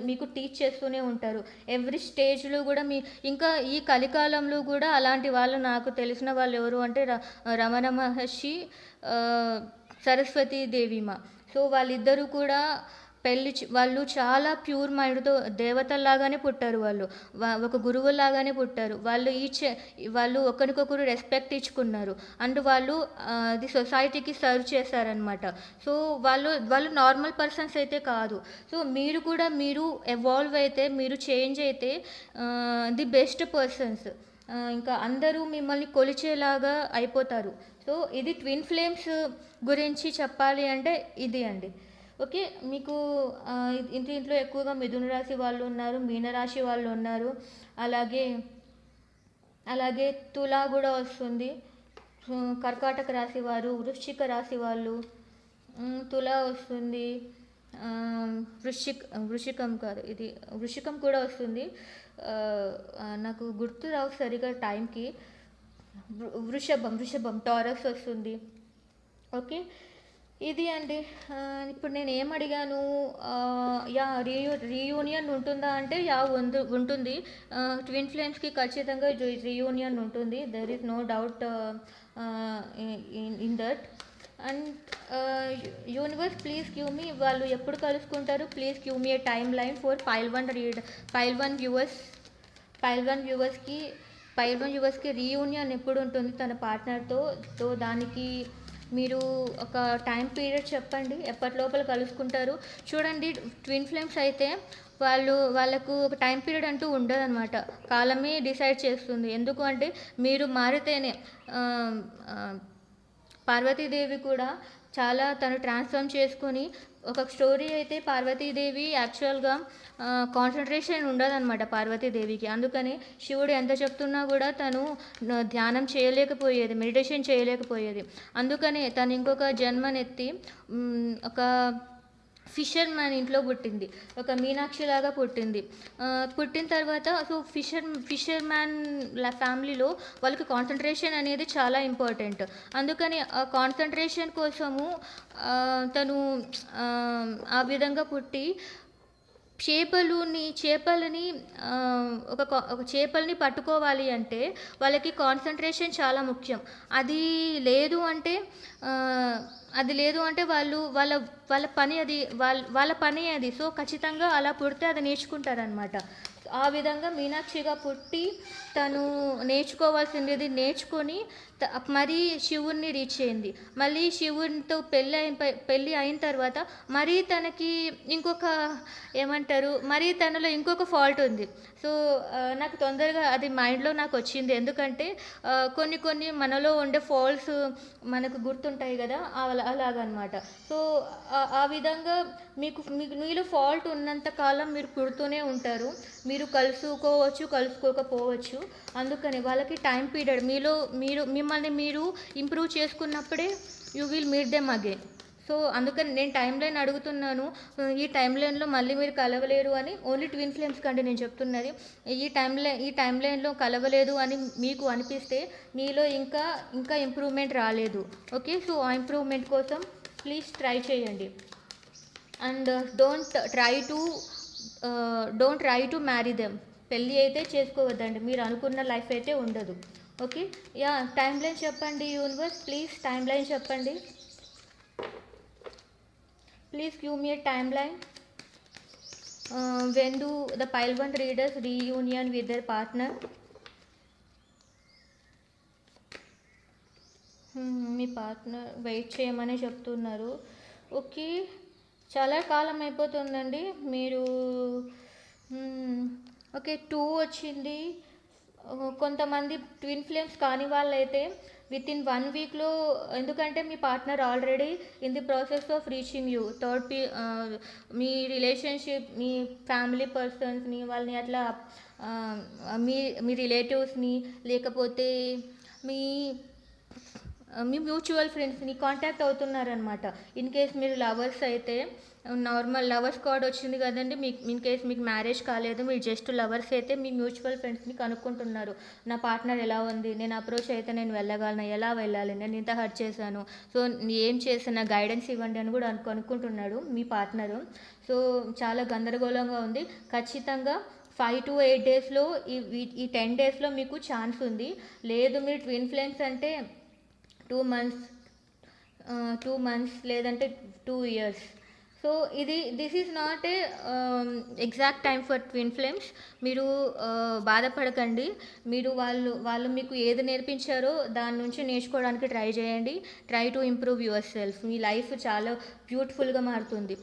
మీకు టీచ్ చేస్తూనే ఉంటారు ఎవ్రీ స్టేజ్లో కూడా. ఇంకా ఈ కలికాలంలో కూడా అలాంటి వాళ్ళు నాకు తెలిసిన వాళ్ళు ఎవరు అంటే రమణ మహర్షి, సరస్వతీ దేవిమ. సో వాళ్ళిద్దరూ కూడా వాళ్ళు చాలా ప్యూర్ మైండ్తో దేవతల్లాగానే పుట్టారు. వాళ్ళు ఒక గురువులాగానే పుట్టారు. వాళ్ళు ఒకరికొకరు రెస్పెక్ట్ ఇచ్చుకున్నారు. అండ్ వాళ్ళు అది సొసైటీకి సర్వ్ చేశారనమాట. సో వాళ్ళు నార్మల్ పర్సన్స్ అయితే కాదు. సో మీరు ఎవాల్వ్ అయితే, మీరు చేంజ్ అయితే ది బెస్ట్ పర్సన్స్. ఇంకా అందరూ మిమ్మల్ని కొలిచేలాగా అయిపోతారు. సో ఇది ట్విన్ ఫ్లేమ్స్ గురించి చెప్పాలి అంటే ఇది అండి. ఓకే? మీకు ఇంట్లో ఎక్కువగా మిథున రాశి వాళ్ళు ఉన్నారు, మీనరాశి వాళ్ళు ఉన్నారు, అలాగే తులా కూడా వస్తుంది, కర్కాటక రాశి వారు, వృశ్చిక రాశి వాళ్ళు, తులా వస్తుంది, వృషికం కాదు, ఇది వృషికం కూడా వస్తుంది. నాకు గుర్తు రావు సరిగా టైంకి. వృషభం టారస్ వస్తుంది. ఓకే, ఇది అండి. ఇప్పుడు నేను ఏం అడిగాను, యా రీయూనియన్ ఉంటుందా అంటే యా ఉంటుంది. ట్విన్ ఫ్లేమ్స్కి ఖచ్చితంగా రీయూనియన్ ఉంటుంది. There is no doubt in that. And universe please give me, వాళ్ళు ఎప్పుడు కలుసుకుంటారు, please give me a time line for pile one వ్యూవర్స్కి రీయూనియన్ ఎప్పుడు ఉంటుంది తన పార్ట్నర్తో. సో దానికి మీరు ఒక టైం పీరియడ్ చెప్పండి, ఎప్పటి లోపల కలుసుకుంటారు. చూడండి, ట్విన్ ఫ్లేమ్స్ అయితే వాళ్ళకు ఒక టైం పీరియడ్ అంటూ ఉండదన్నమాట. కాలమే డిసైడ్ చేస్తుంది. ఎందుకు అంటే మీరు మారితేనే. పార్వతీదేవి కూడా చాలా తను ట్రాన్స్ఫార్మ్ చేసుకొని, ఒక స్టోరీ అయితే పార్వతీదేవి యాక్చువల్గా కాన్సన్ట్రేషన్ ఉండదన్నమాట పార్వతీదేవికి. అందుకని శివుడు ఎంత చెప్తున్నా కూడా తను ధ్యానం చేయలేకపోయేది, మెడిటేషన్ చేయలేకపోయేది. అందుకనే తను ఇంకొక జన్మనెత్తి ఒక ఫిషర్ మ్యాన్ ఇంట్లో పుట్టింది, ఒక మీనాక్షి లాగా పుట్టింది. పుట్టిన తర్వాత సో ఫిషర్ మ్యాన్ ఫ్యామిలీలో వాళ్ళకి కాన్సన్ట్రేషన్ అనేది చాలా ఇంపార్టెంట్. అందుకని ఆ కాన్సన్ట్రేషన్ కోసము తను ఆ విధంగా పుట్టి చేపలని ఒక చేపల్ని పట్టుకోవాలి అంటే వాళ్ళకి కాన్సన్ట్రేషన్ చాలా ముఖ్యం. అది లేదు అంటే వాళ్ళ పని అది. సో ఖచ్చితంగా అలా పుడితే అది నేర్చుకుంటారనమాట. ఆ విధంగా మీనాక్షిగా పుట్టి తను నేర్చుకొని మరీ శివుణ్ణి రీచ్ అయింది. మళ్ళీ శివునితో పెళ్ళి అయిన తర్వాత మరీ తనకి ఇంకొక మరీ తనలో ఇంకొక ఫాల్ట్ ఉంది. సో నాకు తొందరగా అది మైండ్లో నాకు వచ్చింది. ఎందుకంటే కొన్ని మనలో ఉండే ఫాల్ట్స్ మనకు గుర్తుంటాయి కదా, అలాగనమాట. సో ఆ విధంగా మీలో ఫాల్ట్ ఉన్నంత కాలం మీరు పుడుతూనే ఉంటారు. మీరు కలుసుకోకపోవచ్చు. అందుకని వాళ్ళకి టైం పీరియడ్, మిమ్మల్ని మీరు ఇంప్రూవ్ చేసుకున్నప్పుడే you will meet them again. So అందుకని నేను టైం లైన్ అడుగుతున్నాను. ఈ టైం లైన్లో మళ్ళీ మీరు కలవలేరు అని ఓన్లీ ట్విన్ ఫ్లేమ్స్ కంటే నేను చెప్తున్నది. ఈ టైం లైన్లో కలవలేదు అని మీకు అనిపిస్తే మీలో ఇంకా ఇంప్రూవ్మెంట్ రాలేదు. ఓకే, సో ఆ ఇంప్రూవ్మెంట్ కోసం ప్లీజ్ ట్రై చేయండి. And don't try to marry them. పెళ్ళి అయితే చేసుకోవద్దండి, మీరు అనుకున్న లైఫ్ అయితే ఉండదు. ఓకే, యా టైం లైన్ చెప్పండి యూనివర్స్, ప్లీజ్ టైం లైన్ చెప్పండి. Please give me a timeline. When do the pile 1 readers reunion with their partner? మీ పార్ట్నర్ వెయిట్ చేయమని చెప్తున్నారు. ఓకే, చాలా కాలం అయిపోతుందండి. మీరు ఓకే 2 వచ్చింది. కొంతమంది ట్విన్ ఫ్లేమ్స్ కాని వాళ్ళైతే వితిన్ 1 వీక్లో, ఎందుకంటే మీ partner already in the process of reaching you. మీ రిలేషన్షిప్, మీ ఫ్యామిలీ పర్సన్స్ని వాళ్ళని అట్లా మీ రిలేటివ్స్ని లేకపోతే మీ మ్యూచువల్ ఫ్రెండ్స్ని కాంటాక్ట్ అవుతున్నారనమాట. ఇన్ కేస్ మీరు లవర్స్ అయితే నార్మల్ లవర్స్ కార్డ్ వచ్చింది కదండి. ఇన్ కేస్ మీకు మ్యారేజ్ కాలేదు, మీరు జస్ట్ లవర్స్ అయితే మీ మ్యూచువల్ ఫ్రెండ్స్ని కనుక్కుంటున్నారు. నా పార్ట్నర్ ఎలా ఉంది, నేను అప్రోచ్ అయితే నేను వెళ్ళగలను, ఎలా వెళ్ళాలి, నేను ఇంత హర్ట్ చేశాను, సో ఏం చేసిన గైడెన్స్ ఇవ్వండి అని కూడా కనుక్కుంటున్నాడు మీ పార్ట్నరు. సో చాలా గందరగోళంగా ఉంది. ఖచ్చితంగా 5 to 8 డేస్లో ఈ 10 డేస్లో మీకు ఛాన్స్ ఉంది. లేదు మీరు ట్విన్ ఫ్లేమ్స్ అంటే 2 months లేదంటే 2 years. So this is not a exact time for twin flames. మీరు బాధపడకండి. మీరు వాళ్ళు మీకు ఏది నేర్పించారో దాని నుంచి నేర్చుకోవడానికి ట్రై చేయండి. Try to improve your self. Me life చాలా బ్యూటిఫుల్గా మారుతుంది.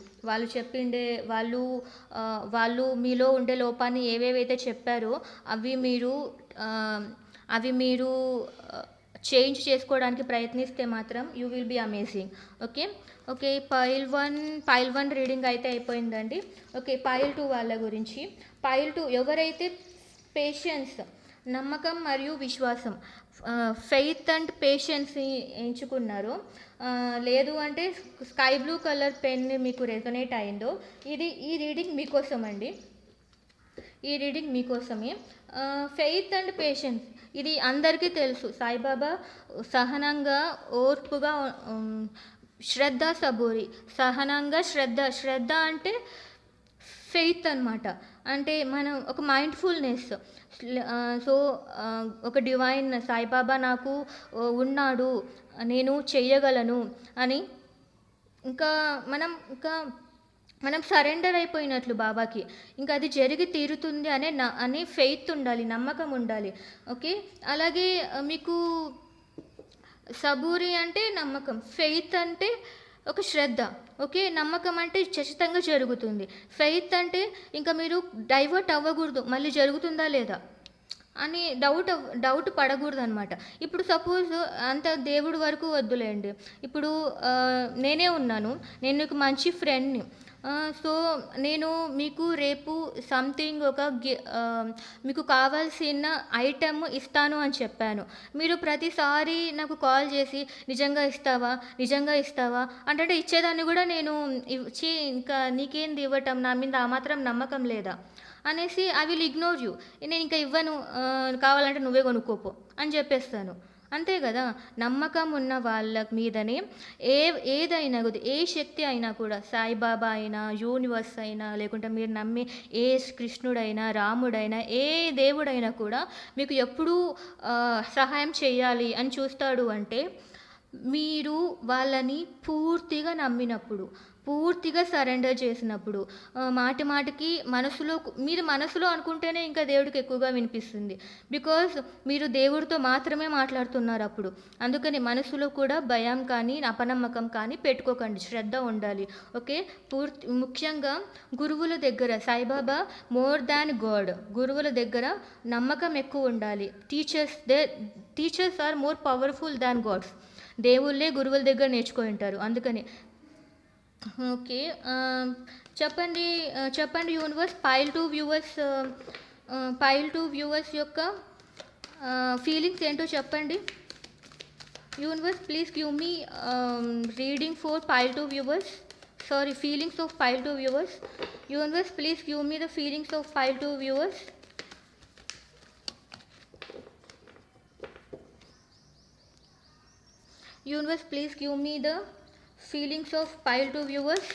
వాళ్ళు మీలో ఉండే లోపాన్ని ఏవేవైతే చెప్పారో అవి మీరు చేంజ్ చేసుకోవడానికి ప్రయత్నిస్తే మాత్రం you will be amazing. Okay, pile one reading అయితే అయిపోయిందండి. ఓకే, పైల్ 2 వాళ్ళ గురించి. పైల్ 2 ఎవరైతే పేషెన్స్, నమ్మకం మరియు విశ్వాసం, ఫెయిత్ అండ్ పేషెన్స్ని ఎంచుకున్నారు. లేదు అంటే స్కై బ్లూ కలర్ పెన్ మీకు రెజొనేట్ అయిందో ఈ రీడింగ్ మీకోసం అండి. ఈ రీడింగ్ మీకోసమే. ఫెయిత్ అండ్ పేషెన్స్, ఇది అందరికీ తెలుసు. సాయిబాబా సహనంగా, ఓర్పుగా, శ్రద్ధ సబూరి, సహనంగా శ్రద్ధ అంటే ఫెయిత్ అనమాట. అంటే మనం ఒక మైండ్ఫుల్నెస్. సో ఒక డివైన్ సాయిబాబా నాకు ఉన్నాడు, నేను చెయ్యగలను అని ఇంకా మనం సరెండర్ అయిపోయినట్లు బాబాకి. ఇంకా అది జరిగి తీరుతుంది అనే ఫెయిత్ ఉండాలి, నమ్మకం ఉండాలి. ఓకే, అలాగే మీకు సబూరి అంటే నమ్మకం, ఫెయిత్ అంటే ఒక శ్రద్ధ. ఓకే, నమ్మకం అంటే ఖచ్చితంగా జరుగుతుంది. ఫెయిత్ అంటే ఇంకా మీరు డైవర్ట్ అవ్వకూడదు, మళ్ళీ జరుగుతుందా లేదా అని డౌట్ పడకూడదు అనమాట. ఇప్పుడు సపోజ్ అంత దేవుడి వరకు వద్దులేండి. ఇప్పుడు నేనే ఉన్నాను, నేను నీకు మంచి ఫ్రెండ్ని. సో నేను మీకు రేపు సంథింగ్ మీకు కావాల్సిన ఐటమ్ ఇస్తాను అని చెప్పాను. మీరు ప్రతిసారి నాకు కాల్ చేసి నిజంగా ఇస్తావా అంటే ఇచ్చేదాన్ని కూడా నేను ఇచ్చి ఇంకా నీకేంది ఇవ్వటం, నా మీద ఆ మాత్రం నమ్మకం లేదా అనేసి ఐ విల్ ఇగ్నోర్ యూ. నేను ఇంకా ఇవ్వను, కావాలంటే నువ్వే కొనుక్కోపో అని చెప్పేస్తాను. అంతే కదా. నమ్మకం ఉన్న వాళ్ళ మీదనే ఏదైనా ఏ శక్తి అయినా కూడా, సాయిబాబా అయినా, యూనివర్స్ అయినా, లేకుంటే మీరు నమ్మే ఏ కృష్ణుడైనా, రాముడైనా, ఏ దేవుడైనా కూడా మీకు ఎప్పుడూ సహాయం చేయాలి అని చూస్తాడు. అంటే మీరు వాళ్ళని పూర్తిగా నమ్మినప్పుడు, పూర్తిగా సరెండర్ చేసినప్పుడు, మాటికి మీరు మనసులో అనుకుంటేనే ఇంకా దేవుడికి ఎక్కువగా వినిపిస్తుంది. బికాస్ మీరు దేవుడితో మాత్రమే మాట్లాడుతున్నారు అప్పుడు. అందుకని మనసులో కూడా భయం కానీ అపనమ్మకం కానీ పెట్టుకోకండి, శ్రద్ధ ఉండాలి. ఓకే, ముఖ్యంగా గురువుల దగ్గర సాయిబాబా మోర్ దాన్ గాడ్, గురువుల దగ్గర నమ్మకం ఎక్కువ ఉండాలి. Teachers are more powerful than gods. దేవుళ్ళే గురువుల దగ్గర నేర్చుకొని ఉంటారు. అందుకని ఓకే, చెప్పండి యూనివర్స్, పైల్ టూ వ్యూవర్స్ యొక్క ఫీలింగ్స్ ఏంటో చెప్పండి. Universe please give me reading for pile two viewers. Sorry, feelings of pile 2 viewers. Universe, please give me the feelings of pile 2 viewers. Universe, please give me the feelings of pile 2 viewers.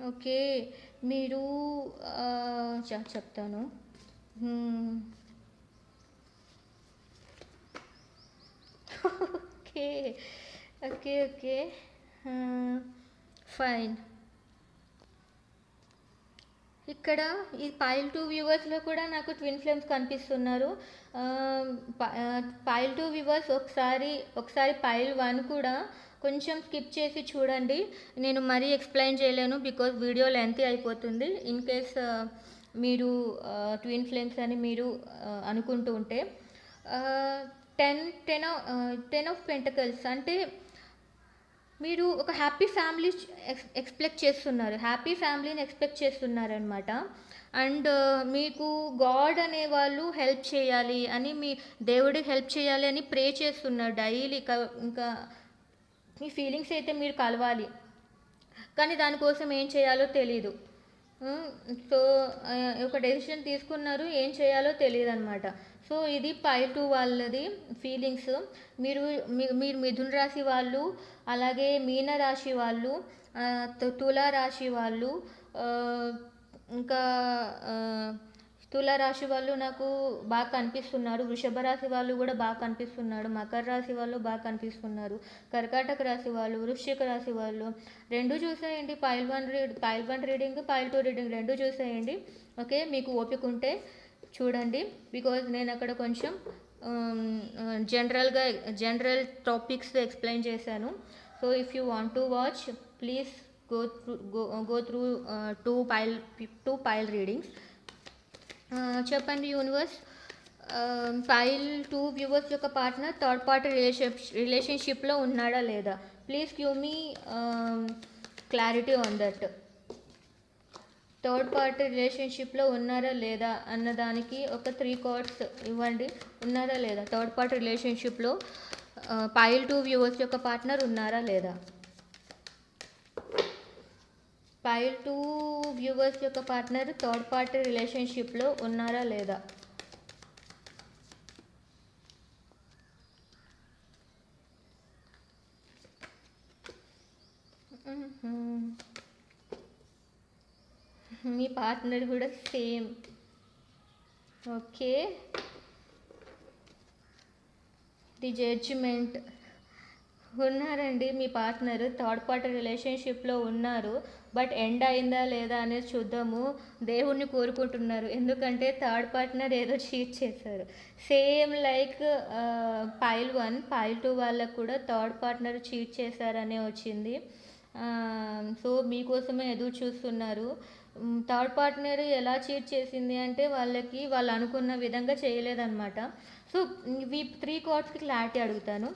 Okay, మీరు చెప్తాను. Okay fine. ఇక్కడ ఈ పైల్ 2 వ్యూవర్స్లో కూడా నాకు ట్విన్ ఫ్లేమ్స్ కనిపిస్తున్నారు. పైల్ 2 వ్యూవర్స్ ఒకసారి పైల్ 1 కూడా కొంచెం స్కిప్ చేసి చూడండి. నేను మరీ ఎక్స్ప్లెయిన్ చేయలేను, బికాజ్ వీడియో లెంతీ అయిపోతుంది. ఇన్ కేస్ మీరు ట్విన్ ఫ్లేమ్స్ అని మీరు అనుకుంటూ ఉంటే, 10 ఆఫ్ పెంటకల్స్ అంటే మీరు ఒక హ్యాపీ ఫ్యామిలీని ఎక్స్పెక్ట్ చేస్తున్నారనమాట. అండ్ మీకు గాడ్ అనేవాళ్ళు హెల్ప్ చేయాలి అని, మీ దేవుడికి హెల్ప్ చేయాలి అని ప్రే చేస్తున్నారు డైలీ. ఇంకా మీ ఫీలింగ్స్ అయితే మీరు కలవాలి, కానీ దానికోసం ఏం చేయాలో తెలీదు. సో ఒక డెసిషన్ తీసుకున్నారు, ఏం చేయాలో తెలియదు అనమాట. సో ఇది పైల్ 2 వాళ్ళది ఫీలింగ్స్. మీరు మిథున రాశి వాళ్ళు, అలాగే మీన రాశి వాళ్ళు, తులారాశి వాళ్ళు, ఇంకా తులారాశి వాళ్ళు నాకు బాగా కనిపిస్తున్నారు. వృషభ రాశి వాళ్ళు కూడా బాగా కనిపిస్తున్నారు. మకర రాశి వాళ్ళు బాగా కనిపిస్తున్నారు. కర్కాటక రాశి వాళ్ళు, వృశ్చిక రాశి వాళ్ళు రెండు చూసేయండి. పైల్ 1 రీడింగ్, పైల్ 2 రీడింగ్ రెండు చూసేయండి. ఓకే, మీకు ఓపిక ఉంటే చూడండి. బికాజ్ నేను అక్కడ కొంచెం జనరల్ టాపిక్స్ ఎక్స్ప్లెయిన్ చేశాను. So if you want to watch, please go through two pile readings. చెప్పండి యూనివర్స్, పైల్ 2 వ్యూవర్స్ యొక్క పార్ట్నర్ థర్డ్ పార్టీ రిలేషన్షిప్లో ఉన్నాడా లేదా? Please give me clarity on that. Third party రిలేషన్షిప్లో ఉన్నారా లేదా అన్నదానికి ఒక 3 కార్డ్స్ ఇవ్వండి. ఉన్నారా లేదా థర్డ్ పార్టీ రిలేషన్షిప్లో పైల్ 2 వ్యూవర్స్ యొక్క పార్ట్నర్ ఉన్నారా లేదా? పైల్ 2 వ్యూవర్స్ యొక్క పార్ట్నర్ థర్డ్ పార్టీ రిలేషన్షిప్లో ఉన్నారా లేదా? మీ పార్ట్నర్ కూడా సేమ్. Okay, the judgement. ఉన్నారండి, మీ పార్ట్నర్ థర్డ్ పార్టీ రిలేషన్షిప్లో ఉన్నారు. బట్ ఎండ్ అయిందా లేదా అనేది చూద్దాము. దేవుణ్ణి కోరుకుంటున్నారు, ఎందుకంటే థర్డ్ పార్ట్నర్ ఏదో చీట్ చేశారు. సేమ్ లైక్ పైల్ 1 పైల్ 2 వాళ్ళకు కూడా థర్డ్ పార్ట్నర్ చీట్ చేశారనే వచ్చింది. సో మీకోసమే ఎదురు చూస్తున్నారు. థర్డ్ పార్ట్నర్ ఎలా చీట్ చేసింది అంటే వాళ్ళు అనుకున్న విధంగా చేయలేదన్నమాట. సో ఈ 3 కార్డ్స్కి క్లారిటీ అడుగుతాను.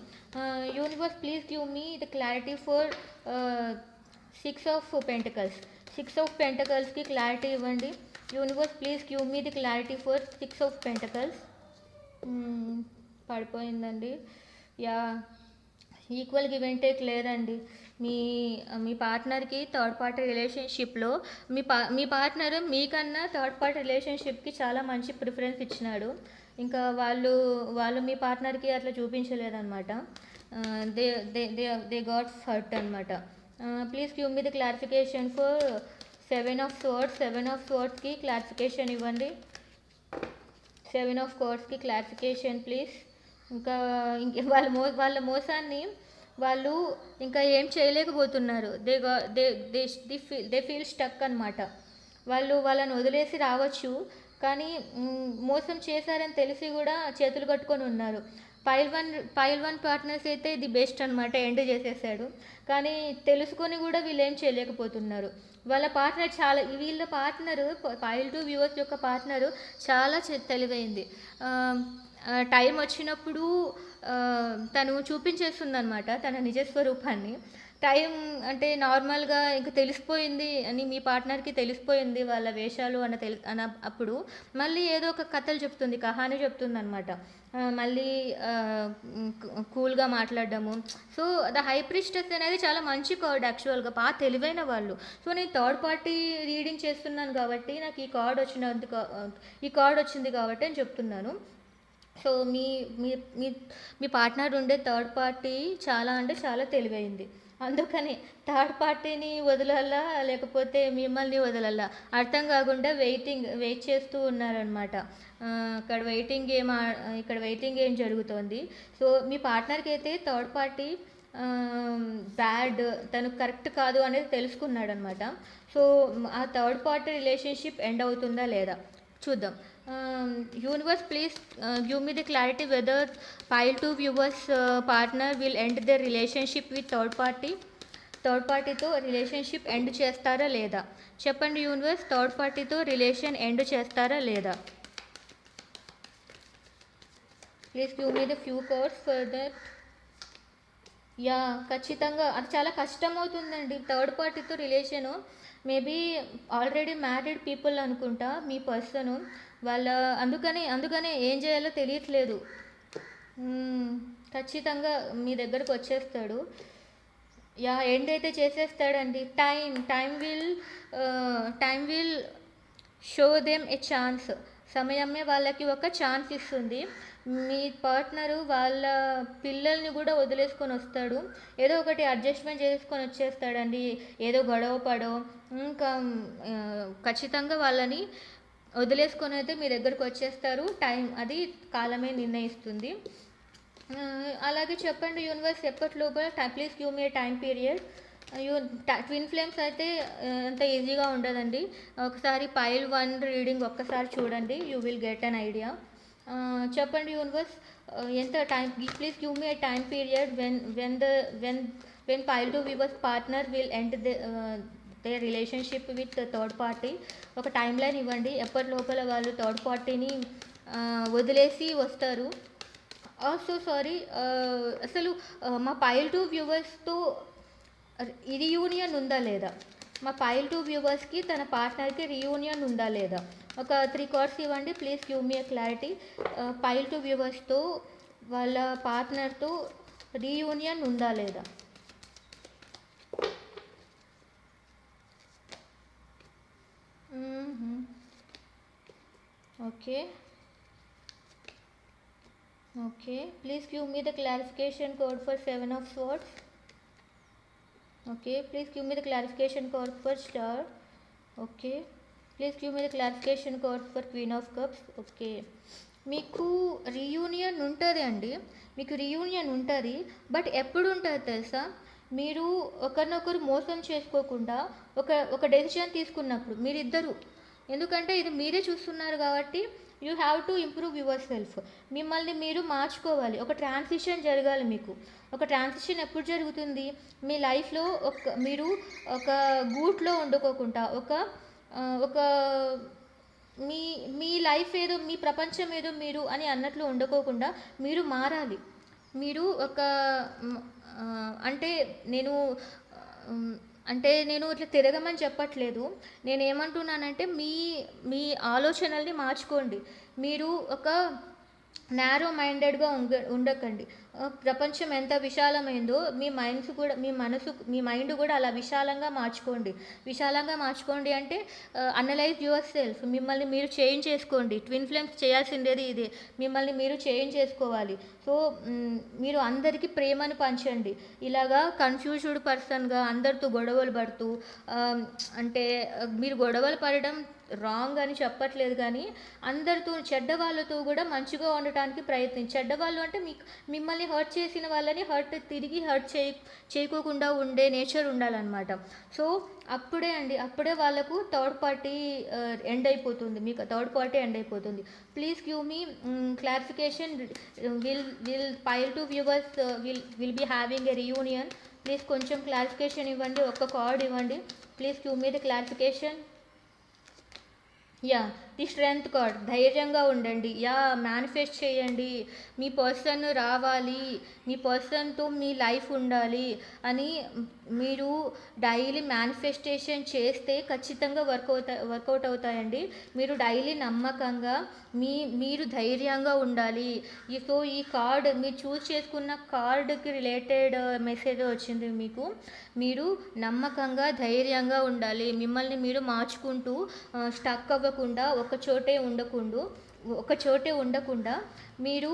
Universe please give me the clarity for 6 of pentacles. 6 of పెంటకల్స్కి క్లారిటీ ఇవ్వండి. Universe please give me the clarity for 6 of pentacles. పడిపోయిందండి. Yeah, equal give and take లేదండి. మీ పార్ట్నర్కి థర్డ్ పార్టీ రిలేషన్షిప్లో మీ పార్ట్నర్ మీకన్నా థర్డ్ పార్టీ రిలేషన్షిప్కి చాలా మంచి ప్రిఫరెన్స్ ఇచ్చినాడు. ఇంకా వాళ్ళు మీ పార్ట్నర్కి అట్లా చూపించలేదన్నమాట. దే గాట్ హర్ట్ అనమాట. Please give me the clarification for 7 of swords. 7 of స్వర్డ్స్కి clarification ఇవ్వండి. 7 ఆఫ్ కార్డ్స్కి క్లారిఫికేషన్ ప్లీజ్. ఇంకా వాళ్ళ మోసాన్ని వాళ్ళు ఇంకా ఏం చేయలేకపోతున్నారు. దే ఫీల్ స్టక్ అనమాట. వాళ్ళని వదిలేసి రావచ్చు, కానీ మోసం చేశారని తెలిసి కూడా చేతులు కట్టుకొని ఉన్నారు. పైల్ వన్ పార్ట్నర్స్ అయితే ది బెస్ట్ అనమాట, ఎండ్ చేసేసాడు. కానీ తెలుసుకొని కూడా వీళ్ళు ఏం చేయలేకపోతున్నారు. వీళ్ళ పార్ట్నరు పైల్ 2 వ్యూవర్స్ యొక్క పార్ట్నరు చాలా తెలివైంది. టైం వచ్చినప్పుడు తను చూపించేస్తుంది అనమాట తన నిజస్వరూపాన్ని. టైం అంటే నార్మల్గా ఇంకా తెలిసిపోయింది అని మీ పార్ట్నర్కి తెలిసిపోయింది వాళ్ళ వేషాలు అప్పుడు మళ్ళీ ఏదో ఒక కథలు చెప్తుంది, కహాని చెప్తుంది అనమాట. మళ్ళీ కూల్గా మాట్లాడడము. సో ద హై ప్రిస్టెస్ అనేది చాలా మంచి కార్డ్ యాక్చువల్గా, బాగా తెలివైన వాళ్ళు. సో నేను థర్డ్ పార్టీ రీడింగ్ చేస్తున్నాను కాబట్టి నాకు ఈ కార్డ్ వచ్చింది కాబట్టి అని చెప్తున్నాను. సో మీ పార్ట్నర్ ఉండే థర్డ్ పార్టీ చాలా అంటే చాలా తెలివైంది. అందుకని థర్డ్ పార్టీని వదలాలా లేకపోతే మిమ్మల్ని వదలాలా అర్థం కాకుండా వెయిట్ చేస్తూ ఉన్నారనమాట. ఇక్కడ వెయిటింగ్ గేమ్ జరుగుతోంది. సో మీ పార్ట్నర్కి అయితే థర్డ్ పార్టీ బ్యాడ్, తను కరెక్ట్ కాదు అనేది తెలుసుకున్నాడు అనమాట. సో ఆ థర్డ్ పార్టీ రిలేషన్షిప్ ఎండ్ అవుతుందా లేదా చూద్దాం. Universe, please give me the clarity whether pile 2 viewers partner will end their relationship with third partyతో రిలేషన్షిప్ ఎండ్ చేస్తారా లేదా చెప్పండి. యూనివర్స్, థర్డ్ పార్టీతో రిలేషన్ ఎండ్ చేస్తారా లేదా? Please give me the few cards for that. Yeah, ఖచ్చితంగా అది చాలా కష్టం అవుతుందండి థర్డ్ పార్టీతో relation. Maybe already married people అనుకుంటా మీ పర్సను. అందుకనే ఏం చేయాలో తెలియట్లేదు. ఖచ్చితంగా మీ దగ్గరకు వచ్చేస్తాడు. యా, ఎండ్ అయితే చేసేస్తాడండి. Time will show them a chance. సమయమే వాళ్ళకి ఒక ఛాన్స్ ఇస్తుంది. మీ పార్ట్నరు వాళ్ళ పిల్లల్ని కూడా వదిలేసుకొని వస్తాడు, ఏదో ఒకటి అడ్జస్ట్మెంట్ చేసుకొని వచ్చేస్తాడండి. ఏదో గొడవ పడో ఇంకా ఖచ్చితంగా వాళ్ళని వదిలేసుకొని అయితే మీ దగ్గరకు వచ్చేస్తారు. అది కాలమే నిర్ణయిస్తుంది. అలాగే చెప్పండి యూనివర్స్, ఎప్పటి లోపల please give me time period. Twin flames అయితే అంత ఈజీగా ఉండదండి. ఒకసారి పైల్ 1 రీడింగ్ ఒక్కసారి చూడండి, you will get an idea. చెప్పండి యూనివర్స్, ఎంత time, please give me time period when pile 2 viewers partner will end they relationship with third party. ఒక టైం లైన్ ఇవ్వండి, ఎప్పటి లోపల వాళ్ళు థర్డ్ పార్టీని వదిలేసి వస్తారు. సో సారీ, అసలు మా పైల్ టూ వ్యూవర్స్తో రీయూనియన్ ఉందా లేదా, మా పైల్ టూ వ్యూవర్స్కి తన పార్ట్నర్కి రీయూనియన్ ఉందా లేదా, ఒక 3 కార్డ్స్ ఇవ్వండి please, give me a clarity. పైల్ టూ వ్యూవర్స్తో వాళ్ళ పార్ట్నర్తో రీయూనియన్ ఉందా లేదా. Okay okay, please give me the clarification card for 7 of swords. Okay, please give me the clarification code for star. Okay, please give me the clarification code for queen of cups. Okay, మీకు రీయూనియన్ ఉంటుంది అండి, మీకు రీయూనియన్ ఉంటుంది. బట్ ఎప్పుడు ఉంటుంది తెలుసా, మీరు ఒకరినొకరు మోసం చేసుకోకుండా ఒక డెసిషన్ తీసుకున్నప్పుడు మీరిద్దరు, ఎందుకంటే ఇది మీరే చూస్తున్నారు కాబట్టి you have to improve your self. మిమ్మల్ని మీరు మార్చుకోవాలి, ఒక ట్రాన్సిషన్ జరగాలి మీకు. ఒక ట్రాన్సిషన్ ఎప్పుడు జరుగుతుంది, మీ లైఫ్లో మీరు ఒక గూట్లో వండుకోకుండా ఒక మీ మీ లైఫ్ ఏదో, మీ ప్రపంచం ఏదో మీరు అని అన్నట్లు వండుకోకుండా మీరు మారాలి. మీరు అంటే నేను ఇట్లా తిరగమని చెప్పట్లేదు. నేను ఏమంటున్నానంటే మీ ఆలోచనల్ని మార్చుకోండి. మీరు ఒక నారో మైండెడ్గా ఉండకండి. ప్రపంచం ఎంత విశాలమైందో మీ మైండ్ కూడా అలా విశాలంగా మార్చుకోండి అంటే అనలైజ్ యువర్ సెల్ఫ్. మిమ్మల్ని మీరు చేంజ్ చేసుకోండి. ట్విన్ ఫ్లేమ్స్ చేయాల్సిందేది ఇదే, మిమ్మల్ని మీరు చేంజ్ చేసుకోవాలి. సో మీరు అందరికీ ప్రేమను పంచండి. ఇలాగా కన్ఫ్యూజ్డ్ పర్సన్గా అందరితో గొడవలు పడుతూ, అంటే మీరు గొడవలు పడడం రాంగ్ అని చెప్పట్లేదు, కానీ అందరితో చెడ్డవాళ్ళతో కూడా మంచిగా ఉండటానికి చెడ్డవాళ్ళు అంటే మిమ్మల్ని హర్ట్ చేసిన వాళ్ళని తిరిగి హర్ట్ చేయకోకుండా ఉండే నేచర్ ఉండాలన్నమాట. సో అప్పుడే వాళ్ళకు థర్డ్ పార్టీ ఎండ్ అయిపోతుంది, మీకు థర్డ్ పార్టీ ఎండ్ అయిపోతుంది. Please give me clarification. Will pile two viewers will be having a reunion. Please కొంచెం క్లారిఫికేషన్ ఇవ్వండి, ఒక్క కార్డ్ ఇవ్వండి please. Give me the clarification. Yeah, the strength card. ధైర్యంగా ఉండండి. యా, మేనిఫెస్ట్ చేయండి. మీ పర్సన్ రావాలి, మీ పర్సన్తో మీ లైఫ్ ఉండాలి అని మీరు డైలీ మేనిఫెస్టేషన్ చేస్తే ఖచ్చితంగా వర్కౌట్ అవుతాయండి. మీరు డైలీ నమ్మకంగా మీరు ధైర్యంగా ఉండాలి. సో ఈ కార్డ్ మీరు చూస్ చేసుకున్న కార్డుకి రిలేటెడ్ మెసేజ్ వచ్చింది మీకు. మీరు నమ్మకంగా ధైర్యంగా ఉండాలి. మిమ్మల్ని మీరు మార్చుకుంటూ స్టక్ అవ్వకుండా ఒక చోటే ఉండకుండా మీరు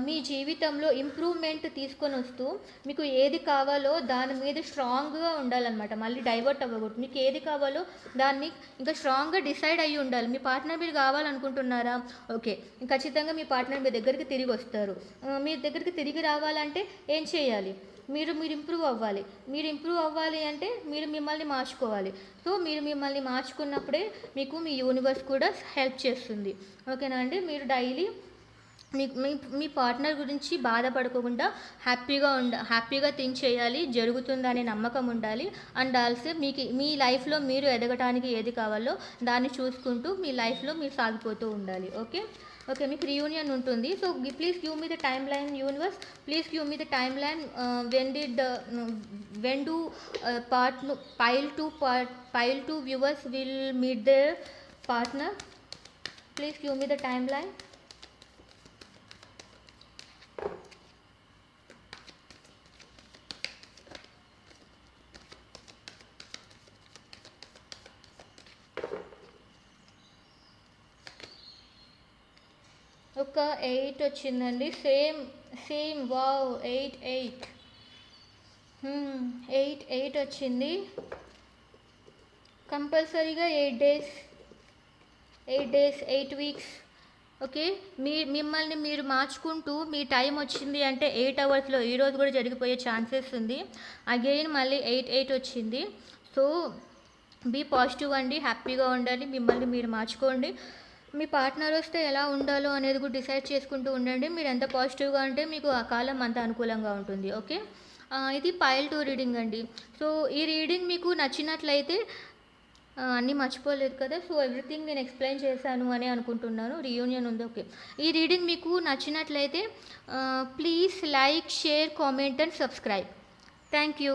మీ జీవితంలో ఇంప్రూవ్మెంట్ తీసుకొని వస్తూ మీకు ఏది కావాలో దాని మీద స్ట్రాంగ్గా ఉండాలన్నమాట. మళ్ళీ డైవర్ట్ అవ్వకూడదు. మీకు ఏది కావాలో దాన్ని ఇంకా స్ట్రాంగ్గా డిసైడ్ అయ్యి ఉండాలి. మీ పార్ట్నర్ మీరు కావాలనుకుంటున్నారా, ఓకే, ఖచ్చితంగా మీ పార్ట్నర్ మీ దగ్గరికి తిరిగి వస్తారు. మీ దగ్గరికి తిరిగి రావాలంటే ఏం చేయాలి, మీరు ఇంప్రూవ్ అవ్వాలి. మీరు ఇంప్రూవ్ అవ్వాలి అంటే మీరు మిమ్మల్ని మార్చుకోవాలి. సో మీరు మిమ్మల్ని మార్చుకున్నప్పుడే మీకు మీ యూనివర్స్ కూడా హెల్ప్ చేస్తుంది. ఓకేనా అండి. మీరు డైలీ మీ పార్ట్నర్ గురించి బాధపడుకోకుండా హ్యాపీగా థింక్ చేయాలి. జరుగుతుందనే నమ్మకం ఉండాలి. అండ్ ఆల్సో మీ లైఫ్లో మీరు ఎదగటానికి ఏది కావాలో దాన్ని చూసుకుంటూ మీ లైఫ్లో మీరు సాగిపోతూ ఉండాలి. ఓకే, మీకు రీయూనియన్ ఉంటుంది. So please give me the time line universe. Please give me the time line. When do pile 2 viewers will meet their partner? Please give me the timeline. ఒక 8 వచ్చిందండి. సేమ్ వావ్, 8 వచ్చింది. కంపల్సరీగా 8 days 8 weeks. ఓకే, మిమ్మల్ని మీరు మార్చుకుంటూ మీ టైం వచ్చింది అంటే 8 hours ఈరోజు కూడా జరిగిపోయే ఛాన్సెస్ ఉంది. అగైన్ మళ్ళీ 8 వచ్చింది. సో బీ పాజిటివ్ అండి, హ్యాపీగా ఉండాలి. మిమ్మల్ని మీరు మార్చుకోండి. మీ పార్ట్నర్ వస్తే ఎలా ఉండాలో అనేది కూడా డిసైడ్ చేసుకుంటూ ఉండండి. మీరు ఎంత పాజిటివ్గా ఉంటే మీకు ఆ కాలం అంత అనుకూలంగా ఉంటుంది. ఓకే, ఇది పైల్ 2 రీడింగ్ అండి. సో ఈ రీడింగ్ మీకు నచ్చినట్లయితే అన్నీ మర్చిపోలేదు కదా! సో, ఎవ్రీథింగ్ నేను ఎక్స్‌ప్లెయిన్ చేశాను అని అనుకుంటున్నాను. రీయూనియన్ ఉంది. ఓకే. ఈ రీడింగ్ మీకు నచ్చినట్లయితే please like, share, comment and subscribe. Thank you.